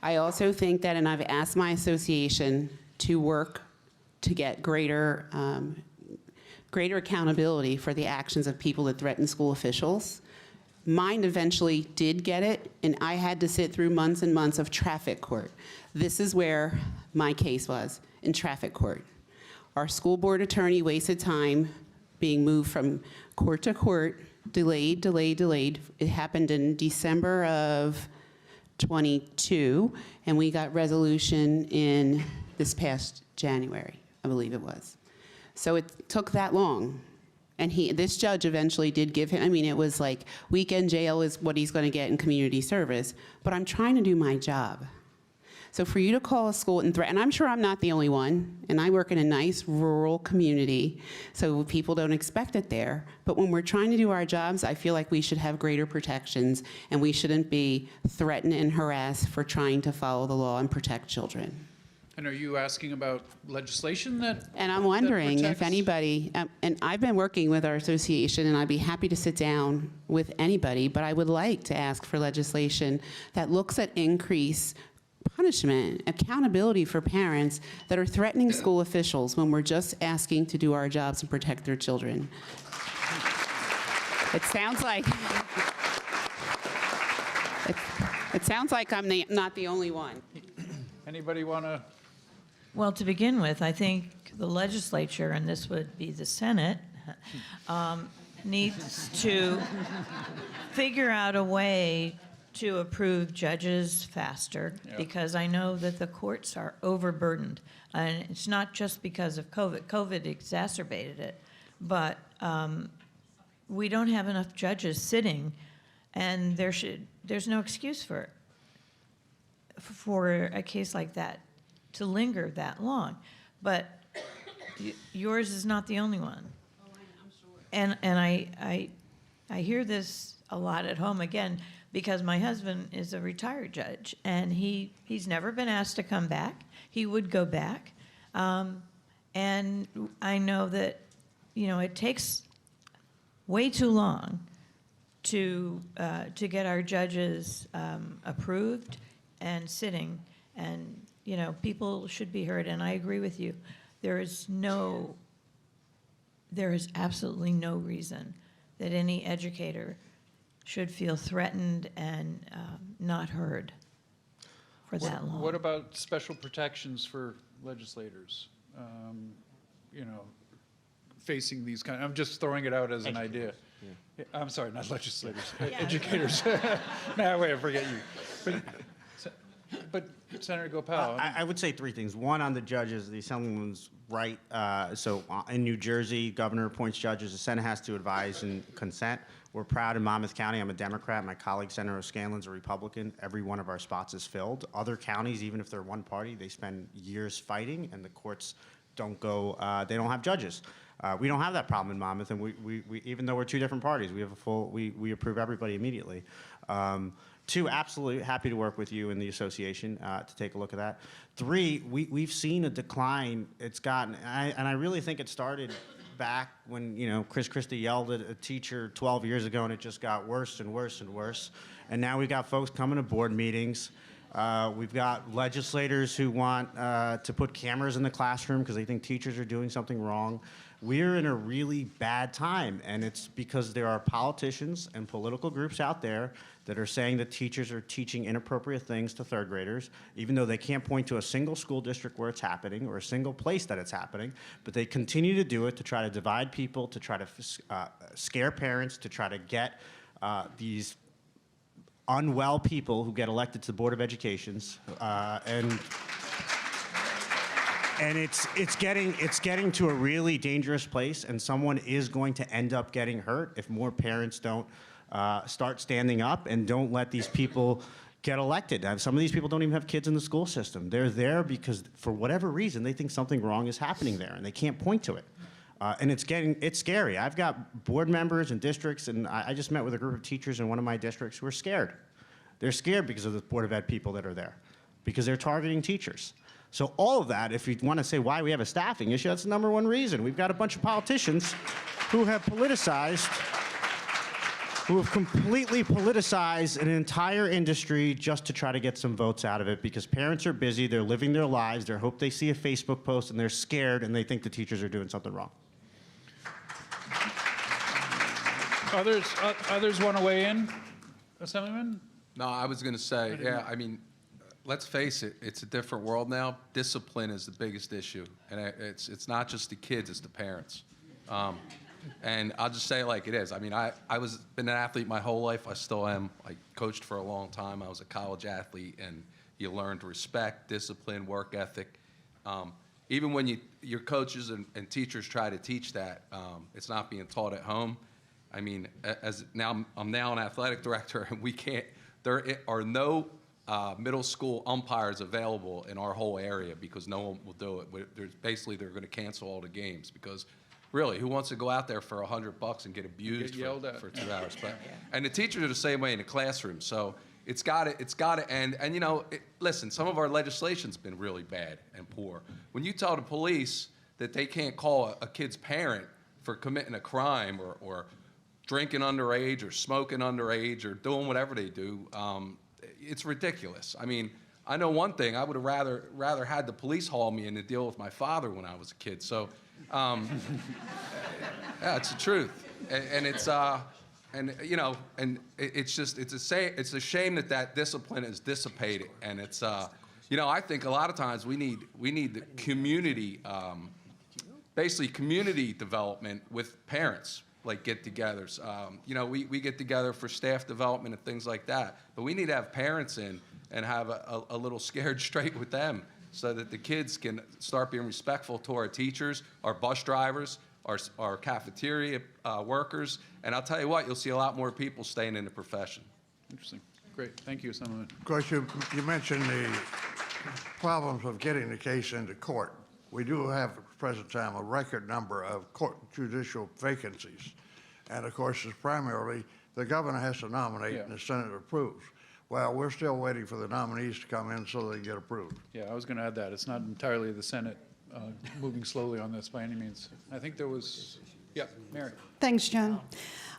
I also think that, and I've asked my association to work to get greater accountability for the actions of people that threaten school officials. Mine eventually did get it, and I had to sit through months and months of traffic court. This is where my case was, in traffic court. Our school board attorney wasted time being moved from court to court, delayed. It happened in December of 22, and we got resolution in this past January, I believe it was. So it took that long. And this judge eventually did give him, I mean, it was like weekend jail is what he's going to get in community service, but I'm trying to do my job. So for you to call a school and threaten, I'm sure I'm not the only one, and I work in a nice rural community, so people don't expect it there. But when we're trying to do our jobs, I feel like we should have greater protections, and we shouldn't be threatened and harassed for trying to follow the law and protect children. And are you asking about legislation that? And I'm that wondering if protects- anybody, and I've been working with our association, and I'd be happy to sit down with anybody, but I would like to ask for legislation that looks at increased punishment, accountability for parents that are threatening school officials when we're just asking to do our jobs and protect their children. It sounds like, it sounds like I'm not the only one. Anybody want to? Well, to begin with, I think the legislature, and this would be the Senate, needs to figure out a way to approve judges faster, because I know that the courts are overburdened. And it's not just because of COVID. COVID exacerbated it. But we don't have enough judges sitting, and there's no excuse for a case like that to linger that long. But yours is not the only one. Oh, I'm sure. And I hear this a lot at home, again, because my husband is a retired judge, and he's never been asked to come back. He would go back. And I know that, it takes way too long to get our judges approved and sitting. And, people should be heard, and I agree with you. There is absolutely no reason that any educator should feel threatened and not heard for that long. What about special protections for legislators? Facing these I'm just throwing it out as an idea. I'm sorry, not legislators, educators. No, wait, I forget you. But Senator Gopal. I would say three things. One, on the judges, the Assemblyman's right. So in New Jersey, governor appoints judges. The Senate has to advise and consent. We're proud in Monmouth County. I'm a Democrat. My colleague, Senator O'Scanlan's a Republican. Every one of our spots is filled. Other counties, even if they're one party, they spend years fighting, and the courts don't go, they don't have judges. We don't have that problem in Monmouth, and we even though we're two different parties, we have a full, we approve everybody immediately. Two, absolutely happy to work with you in the association to take a look at that. Three, we've seen a decline. It's gotten, and I really think it started back when, Chris Christie yelled at a teacher 12 years ago, and it just got worse and worse and worse. And now we've got folks coming to board meetings. We've got legislators who want to put cameras in the classroom because they think teachers are doing something wrong. We're in a really bad time, and it's because there are politicians and political groups out there that are saying that teachers are teaching inappropriate things to third graders, even though they can't point to a single school district where it's happening or a single place that it's happening, but they continue to do it to try to divide people, to try to scare parents, to try to get these unwell people who get elected to the Board of Educations, and it's getting to a really dangerous place, and someone is going to end up getting hurt if more parents don't start standing up and don't let these people get elected. Some of these people don't even have kids in the school system. They're there because, for whatever reason, they think something wrong is happening there, and they can't point to it. And it's scary. I've got board members in districts, and I just met with a group of teachers in one of my districts who are scared. They're scared because of the Board of Ed people that are there, because they're targeting teachers. So all of that, if you want to say why we have a staffing issue, that's the number one reason. We've got a bunch of politicians who have politicized, who have completely politicized an entire industry just to try to get some votes out of it, because parents are busy, they're living their lives, they hope they see a Facebook post, and they're scared, and they think the teachers are doing something wrong. Others want to weigh in? Assemblyman? No, I was going to say, yeah, I mean, let's face it, it's a different world now. Discipline is the biggest issue, and it's not just the kids, it's the parents. And I'll just say it like it is. I mean, I been an athlete my whole life. I still am. I coached for a long time. I was a college athlete, and you learn to respect, discipline, work ethic. Even when your coaches and teachers try to teach that, it's not being taught at home. I mean, I'm now an athletic director, and there are no middle school umpires available in our whole area because no one will do it. They're going to cancel all the games because, really, who wants to go out there for $100 and get abused for 2 hours? And the teachers are the same way in the classroom. So It's got to end. And, you know, listen, some of our legislation's been really bad and poor. When you tell the police that they can't call a kid's parent for committing a crime or drinking underage or smoking underage or doing whatever they do, it's ridiculous. I mean, I know one thing. I would have rather had the police haul me in to deal with my father when I was a kid. So, yeah, it's the truth. And it's and you know, and it's a shame that discipline is dissipated. And it's you know, I think a lot of times we need the community, basically community development with parents, like get-togethers. You know, we get together for staff development and things like that, but we need to have parents in and have a little scared straight with them so that the kids can start being respectful to our teachers, our bus drivers, our cafeteria workers, and I'll tell you what, you'll see a lot more people staying in the profession. Interesting. Great. Thank you, Assemblyman. Of course, you mentioned the problems of getting the case into court. We do have at the present time a record number of judicial vacancies. And of course, it's primarily the governor has to nominate and the Senate approves. Well, we're still waiting for the nominees to come in so they get approved. Yeah, I was going to add that. It's not entirely the Senate moving slowly on this by any means. I think there was, yeah, Mary. Thanks, John.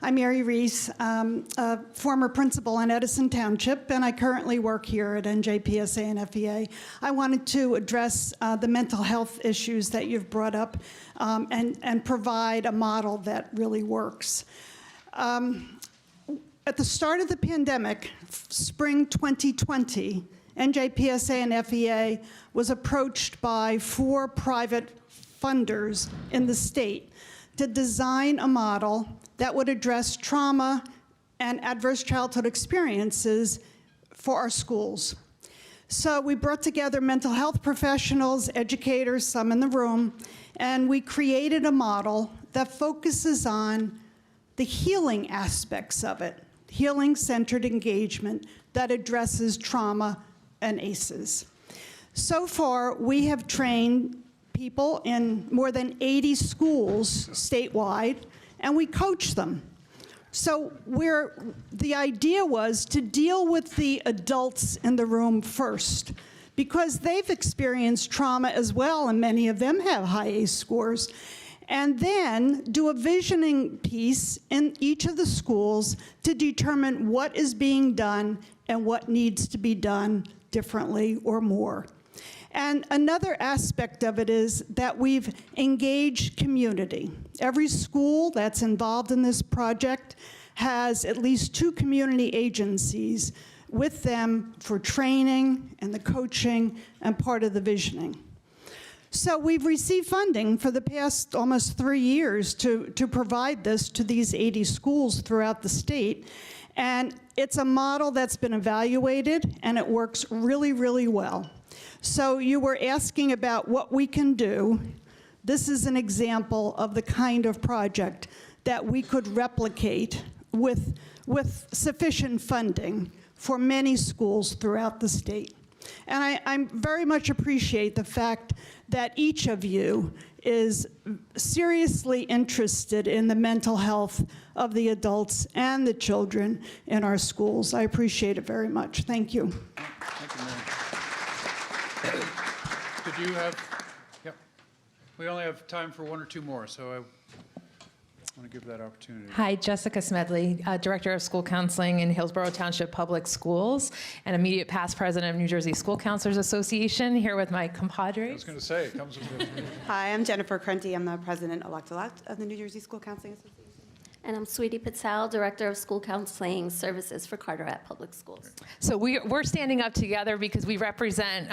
I'm Mary Reese, a former principal in Edison Township, and I currently work here at NJPSA and FEA. I wanted to address the mental health issues that you've brought up and provide a model that really works. At the start of the pandemic, spring 2020, NJPSA and FEA was approached by 4 private funders in the state to design a model that would address trauma and adverse childhood experiences for our schools. So we brought together mental health professionals, educators, some in the room, and we created a model that focuses on the healing aspects of it, healing-centered engagement that addresses trauma and ACEs. So far, we have trained people in more than 80 schools statewide, and we coach them. So the idea was to deal with the adults in the room first, because they've experienced trauma as well, and many of them have high ACE scores, and then do a visioning piece in each of the schools to determine what is being done and what needs to be done differently or more. And another aspect of it is that we've engaged community. Every school that's involved in this project has at least 2 community agencies with them for training and the coaching and part of the visioning. So we've received funding for the past almost 3 years to provide this to these 80 schools throughout the state. And it's a model that's been evaluated, and it works really, really well. So you were asking about what we can do. This is an example of the kind of project that we could replicate with sufficient funding for many schools throughout the state. And I very much appreciate the fact that each of you is seriously interested in the mental health of the adults and the children in our schools. I appreciate it very much. Thank you. Thank you, Mary. Did you have, yep. We only have time for 1 or 2 more, so I want to give that opportunity. Hi, Jessica Smedley, Director of School Counseling in Hillsborough Township Public Schools and immediate past president of New Jersey School Counselors Association, here with my compadres. I was going to say, it comes with the... Hi, I'm Jennifer Krenti. I'm the president-elect of the New Jersey School Counseling Association. And I'm Sweetie Patel, Director of School Counseling Services for Carteret Public Schools. So we're standing up together because we represent,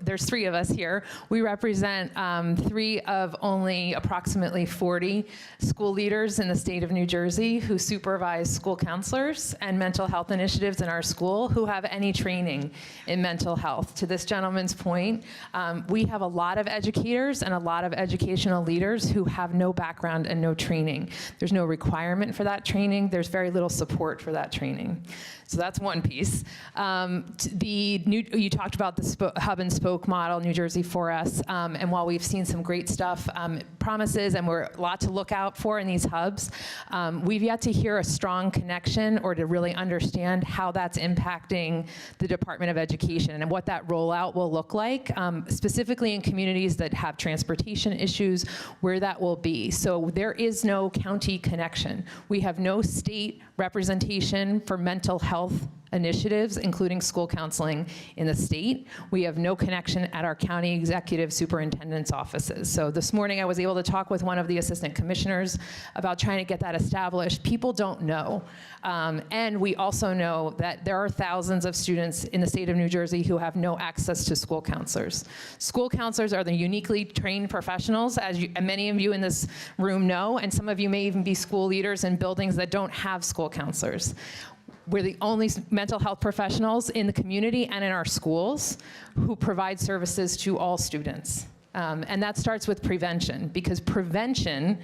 there's 3 of us here. We represent 3 of only approximately 40 school leaders in the state of New Jersey who supervise school counselors and mental health initiatives in our school who have any training in mental health. To this gentleman's point, we have a lot of educators and a lot of educational leaders who have no background and no training. There's no requirement requirement for that training, there's very little support for that training. So that's one piece. You talked about the hub and spoke model, New Jersey for us, and while we've seen some great stuff, promises, and we're a lot to look out for in these hubs, we've yet to hear a strong connection or to really understand how that's impacting the Department of Education and what that rollout will look like, specifically in communities that have transportation issues, where that will be. So there is no county connection. We have no state representation for mental health initiatives, including school counseling in the state. We have no connection at our county executive superintendent's offices. So this morning I was able to talk with one of the assistant commissioners about trying to get that established. People don't know. And we also know that there are thousands of students in the state of New Jersey who have no access to school counselors. School counselors are the uniquely trained professionals, as many of you in this room know, and some of you may even be school leaders in buildings that don't have school counselors. We're the only mental health professionals in the community and in our schools who provide services to all students. And that starts with prevention, because prevention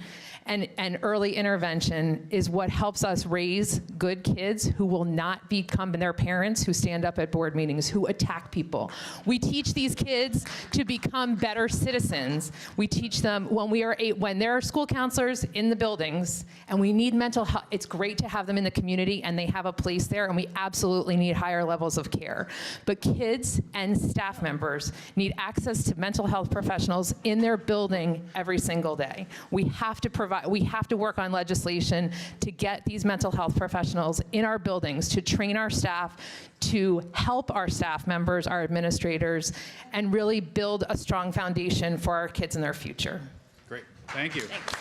and early intervention is what helps us raise good kids who will not become their parents who stand up at board meetings, who attack people. We teach these kids to become better citizens. We teach them when there are school counselors in the buildings and we need mental health, it's great to have them in the community and they have a place there, and we absolutely need higher levels of care. But kids and staff members need access to mental health professionals in their building every single day. We have to work on legislation to get these mental health professionals in our buildings, to train our staff, to help our staff members, our administrators, and really build a strong foundation for our kids and their future. Great, thank you. Thanks.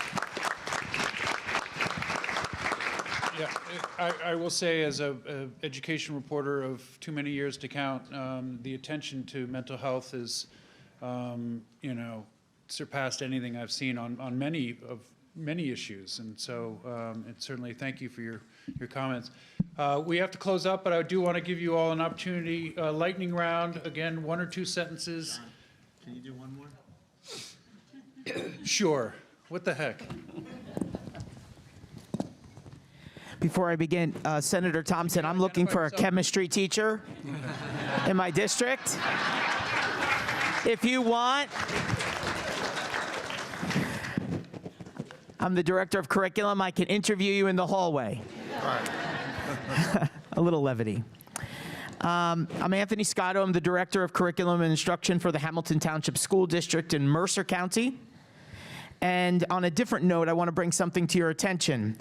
Yeah, I will say, as a education reporter of too many years to count, the attention to mental health is, surpassed anything I've seen on many issues, and so and certainly thank you for your comments. We have to close up, but I do want to give you all an opportunity, lightning round, again, 1 or 2 sentences. Can you do one more? Sure, what the heck? Before I begin, Senator Thompson, I'm looking for a chemistry teacher in my district. If you want, I'm the director of curriculum. I can interview you in the hallway. All right. A little levity. I'm Anthony Scotto. I'm the director of curriculum and instruction for the Hamilton Township School District in Mercer County. And on a different note, I want to bring something to your attention.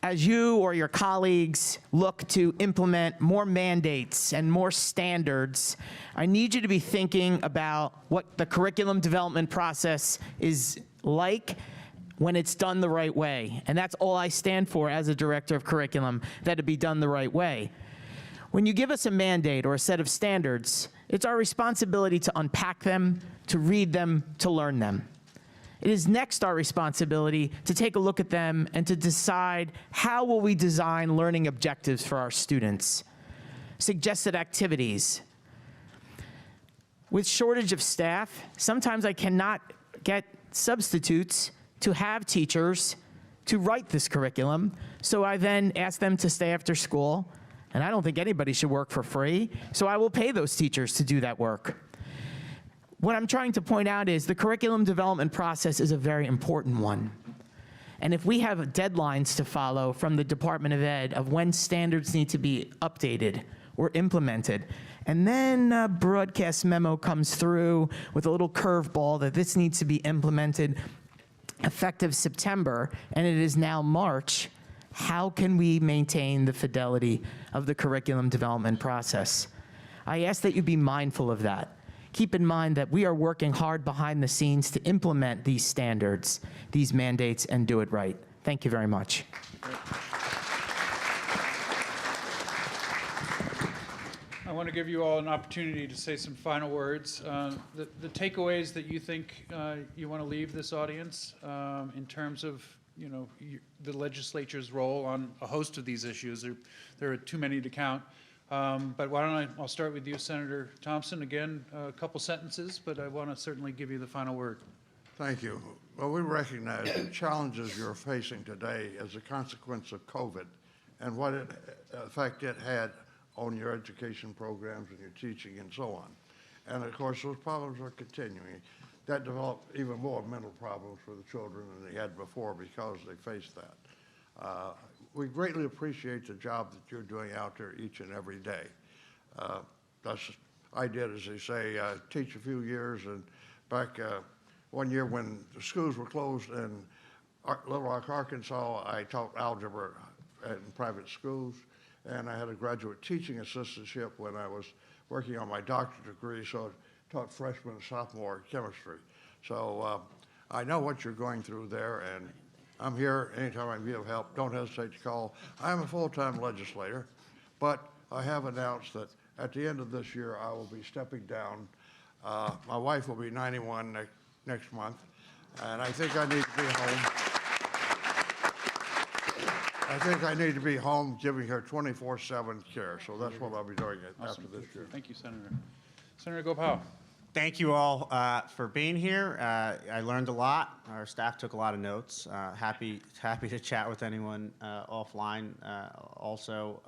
As you or your colleagues look to implement more mandates and more standards, I need you to be thinking about what the curriculum development process is like when it's done the right way. And that's all I stand for as a director of curriculum, that it be done the right way. When you give us a mandate or a set of standards, it's our responsibility to unpack them, to read them, to learn them. It is next our responsibility to take a look at them and to decide how will we design learning objectives for our students, suggested activities. With shortage of staff, sometimes I cannot get substitutes to have teachers to write this curriculum, so I then ask them to stay after school, and I don't think anybody should work for free, so I will pay those teachers to do that work. What I'm trying to point out is the curriculum development process is a very important one. And if we have deadlines to follow from the Department of Ed of when standards need to be updated or implemented, and then a broadcast memo comes through with a little curveball that this needs to be implemented effective September, and it is now March, how can we maintain the fidelity of the curriculum development process? I ask that you be mindful of that. Keep in mind that we are working hard behind the scenes to implement these standards, these mandates, and do it right. Thank you very much. I want to give you all an opportunity to say some final words. The takeaways that you think you want to leave this audience in terms of the legislature's role on a host of these issues. There are too many to count. But why don't I'll start with you, Senator Thompson. Again, a couple sentences, but I want to certainly give you the final word. Thank you. Well, we recognize the challenges you're facing today as a consequence of COVID and what effect it had on your education programs and your teaching and so on. And of course, those problems are continuing. That developed even more mental problems for the children than they had before because they faced that. We greatly appreciate the job that you're doing out there each and every day. I did, as they say, teach a few years, and back one year when the schools were closed in Little Rock, Arkansas, I taught algebra in private schools, and I had a graduate teaching assistantship when I was working on my doctorate degree, so I taught freshman and sophomore chemistry. So I know what you're going through there, and I'm here anytime I can be of help. Don't hesitate to call. I'm a full-time legislator, but I have announced that at the end of this year, I will be stepping down. My wife will be 91 next month, and I think I need to be home. I think I need to be home giving her 24/7 care, so that's what I'll be doing after this year. Thank you, Senator. Senator Gopal. Thank you all for being here. I learned a lot. Our staff took a lot of notes. Happy to chat with anyone offline. Also,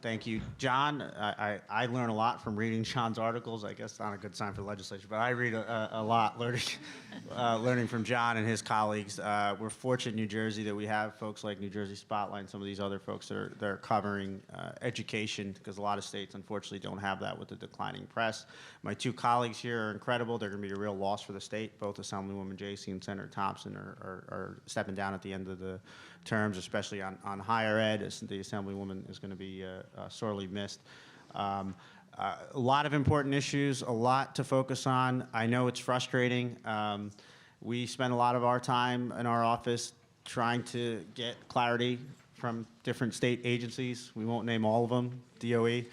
thank you, John. I learn a lot from reading John's articles. I guess not a good sign for the legislature, but I read a lot, learning from John and his colleagues. We're fortunate in New Jersey that we have folks like New Jersey Spotlight and some of these other folks that are covering education, because a lot of states, unfortunately, don't have that with the declining press. My two colleagues here are incredible. They're going to be a real loss for the state. Both Assemblywoman Jaycee and Senator Thompson are stepping down at the end of the terms, especially on higher ed. The Assemblywoman is going to be sorely missed. A lot of important issues, a lot to focus on. I know it's frustrating. We spend a lot of our time in our office trying to get clarity from different state agencies. We won't name all of them, DOE.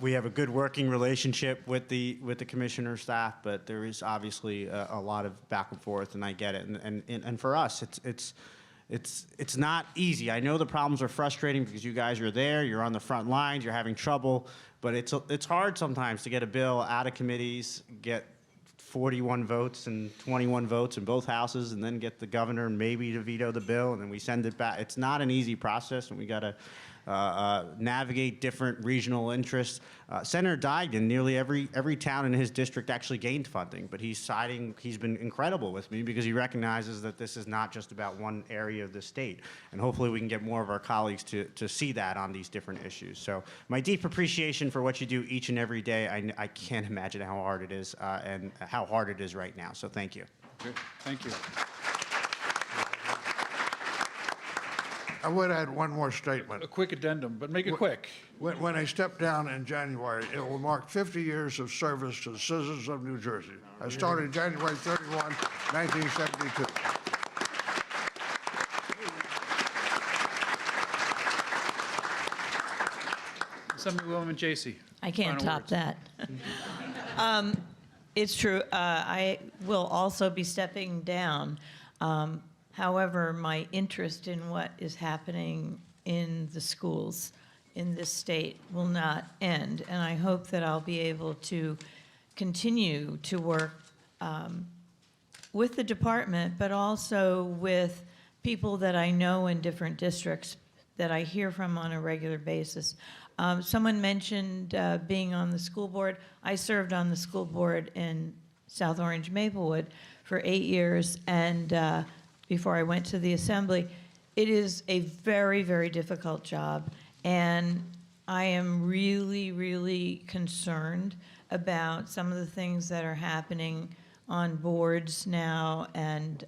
We have a good working relationship with the commissioner staff, but there is obviously a lot of back and forth, and I get it. And for us, it's not easy. I know the problems are frustrating because you guys are there, you're on the front lines, you're having trouble, but it's hard sometimes to get a bill out of committees, get 41 votes and 21 votes in both houses, and then get the governor maybe to veto the bill, and then we send it back. It's not an easy process, and we got to navigate different regional interests. Senator Dygden, nearly every town in his district actually gained funding, but he's been incredible with me because he recognizes that this is not just about one area of the state. And hopefully we can get more of our colleagues to see that on these different issues. So my deep appreciation for what you do each and every day. I can't imagine how hard it is and how hard it is right now. So thank you. Good. Thank you. I would add one more statement. A quick addendum, but make it quick. When I step down in January, it will mark 50 years of service to the citizens of New Jersey. I started January 31, 1972. Assemblywoman Jaycee. I can't Final top words. that. It's true. I will also be stepping down. However, my interest in what is happening in the schools in this state will not end, and I hope that I'll be able to continue to work with the department, but also with people that I know in different districts that I hear from on a regular basis. Someone mentioned being on the school board. I served on the school board in South Orange, Maplewood for 8 years, and before I went to the Assembly. It is a very, very difficult job, and I am really, really concerned about some of the things that are happening on boards now, and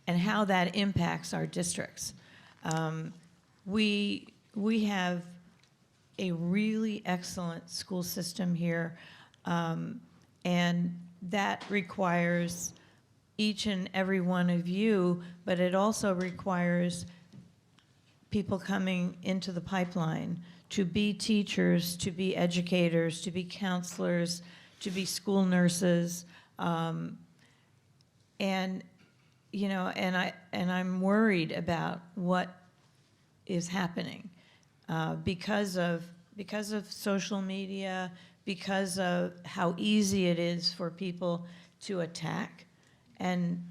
how that impacts our districts. We have a really excellent school system here, and that requires each and every one of you, but it also requires people coming into the pipeline to be teachers, to be educators, to be counselors, to be school nurses, and I'm worried about what is happening because of social media, because of how easy it is for people to attack and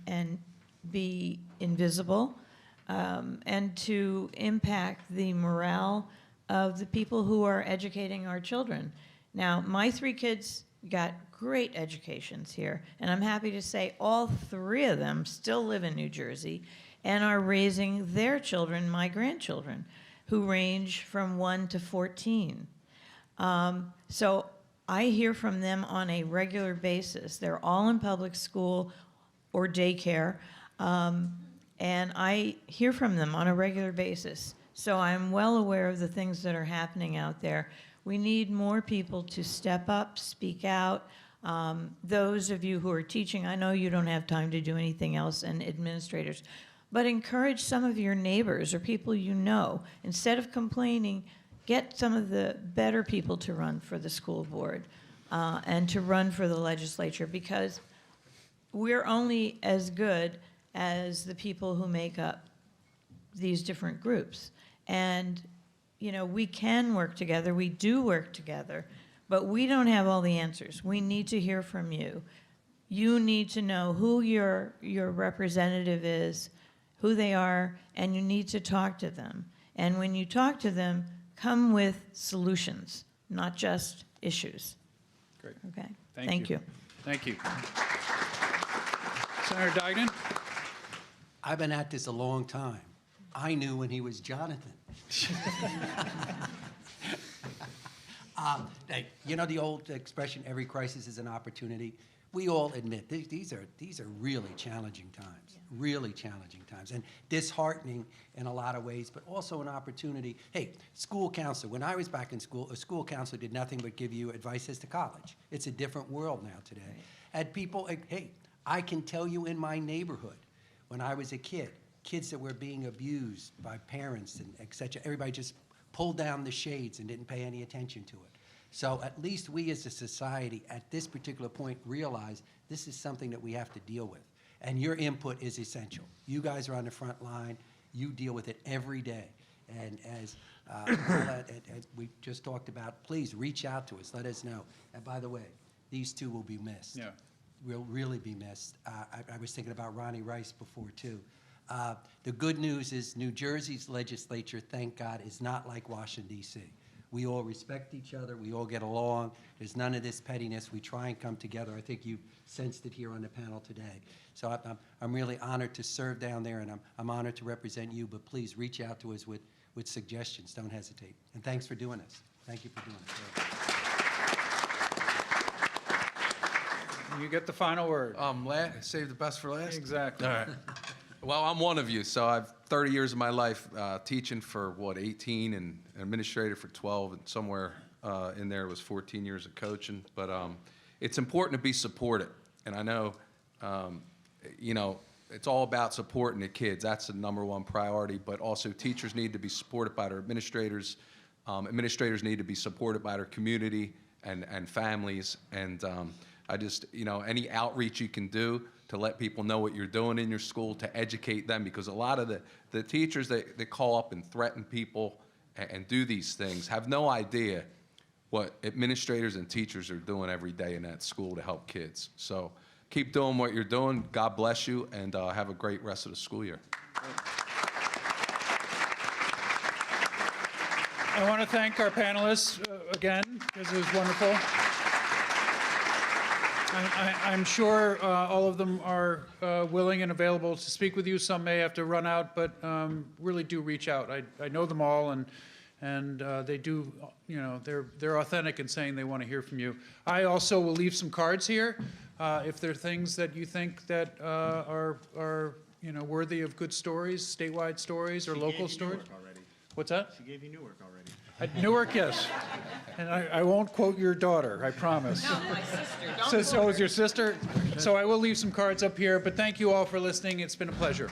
be invisible, and to impact the morale of the people who are educating our children. Now, my 3 kids got great educations here, and I'm happy to say all 3 of them still live in New Jersey and are raising their children, my grandchildren, who range from 1 to 14. So I hear from them on a regular basis. They're all in public school or daycare, and I hear from them on a regular basis. So I'm well aware of the things that are happening out there. We need more people to step up, speak out. Those of you who are teaching, I know you don't have time to do anything else, and administrators, but encourage some of your neighbors or people you know. Instead of complaining, get some of the better people to run for the school board and to run for the legislature, because we're only as good as the people who make up these different groups. And, you know, we can work together, we do work together, but we don't have all the answers. We need to hear from you. You need to know who your representative is, who they are, and you need to talk to them. And when you talk to them, come with solutions, not just issues. Great. Okay? Thank you. Thank you. Senator Duggan? I've been at this a long time. I knew when he was Jonathan. Hey, you know the old expression, every crisis is an opportunity? We all admit these are really challenging times, really challenging times, and disheartening in a lot of ways, but also an opportunity. Hey, school counselor, when I was back in school, a school counselor did nothing but give you advice as to college. It's a different world now today. And people, hey, I can tell you in my neighborhood, when I was a kid, kids that were being abused by parents and et cetera, everybody just pulled down the shades and didn't pay any attention to it. So at least we as a society at this particular point realize this is something that we have to deal with. And your input is essential. You guys are on the front line. You deal with it every day. And as we just talked about, please reach out to us. Let us know. And by the way, these 2 will be missed. Yeah. Will really be missed. I was thinking about Ronnie Rice before, too. The good news is New Jersey's legislature, thank God, is not like Washington, D.C. We all respect each other. We all get along. There's none of this pettiness. We try and come together. I think you sensed it here on the panel today. So I'm really honored to serve down there, and I'm honored to represent you. But please reach out to us with suggestions. Don't hesitate. And thanks for doing this. Thank you for doing this. You get the final word. Save the best for last? Exactly. All right. Well, I'm one of you, so I've 30 years of my life teaching for, 18, and administrator for 12, and somewhere in there was 14 years of coaching. But it's important to be supported, and I know, you know, it's all about supporting the kids. That's the #1 priority, but also teachers need to be supported by their administrators. Administrators need to be supported by their community and families, and I just, you know, any outreach you can do to let people know what you're doing in your school, to educate them, because a lot of the teachers that call up and threaten people and do these things have no idea what administrators and teachers are doing every day in that school to help kids. So keep doing what you're doing. God bless you, and have a great rest of the school year. I want to thank our panelists again, because it was wonderful. I'm sure all of them are willing and available to speak with you. Some may have to run out, but really do reach out. I know them all, and they do, you know, they're authentic in saying they want to hear from you. I also will leave some cards here if there are things that you think that are you know, worthy of good stories, statewide stories or local stories. What's that? She gave you Newark already. Newark, yes. And I won't quote your daughter, I promise. No, my sister. So it's your sister? So I will leave some cards up here, but thank you all for listening. It's been a pleasure.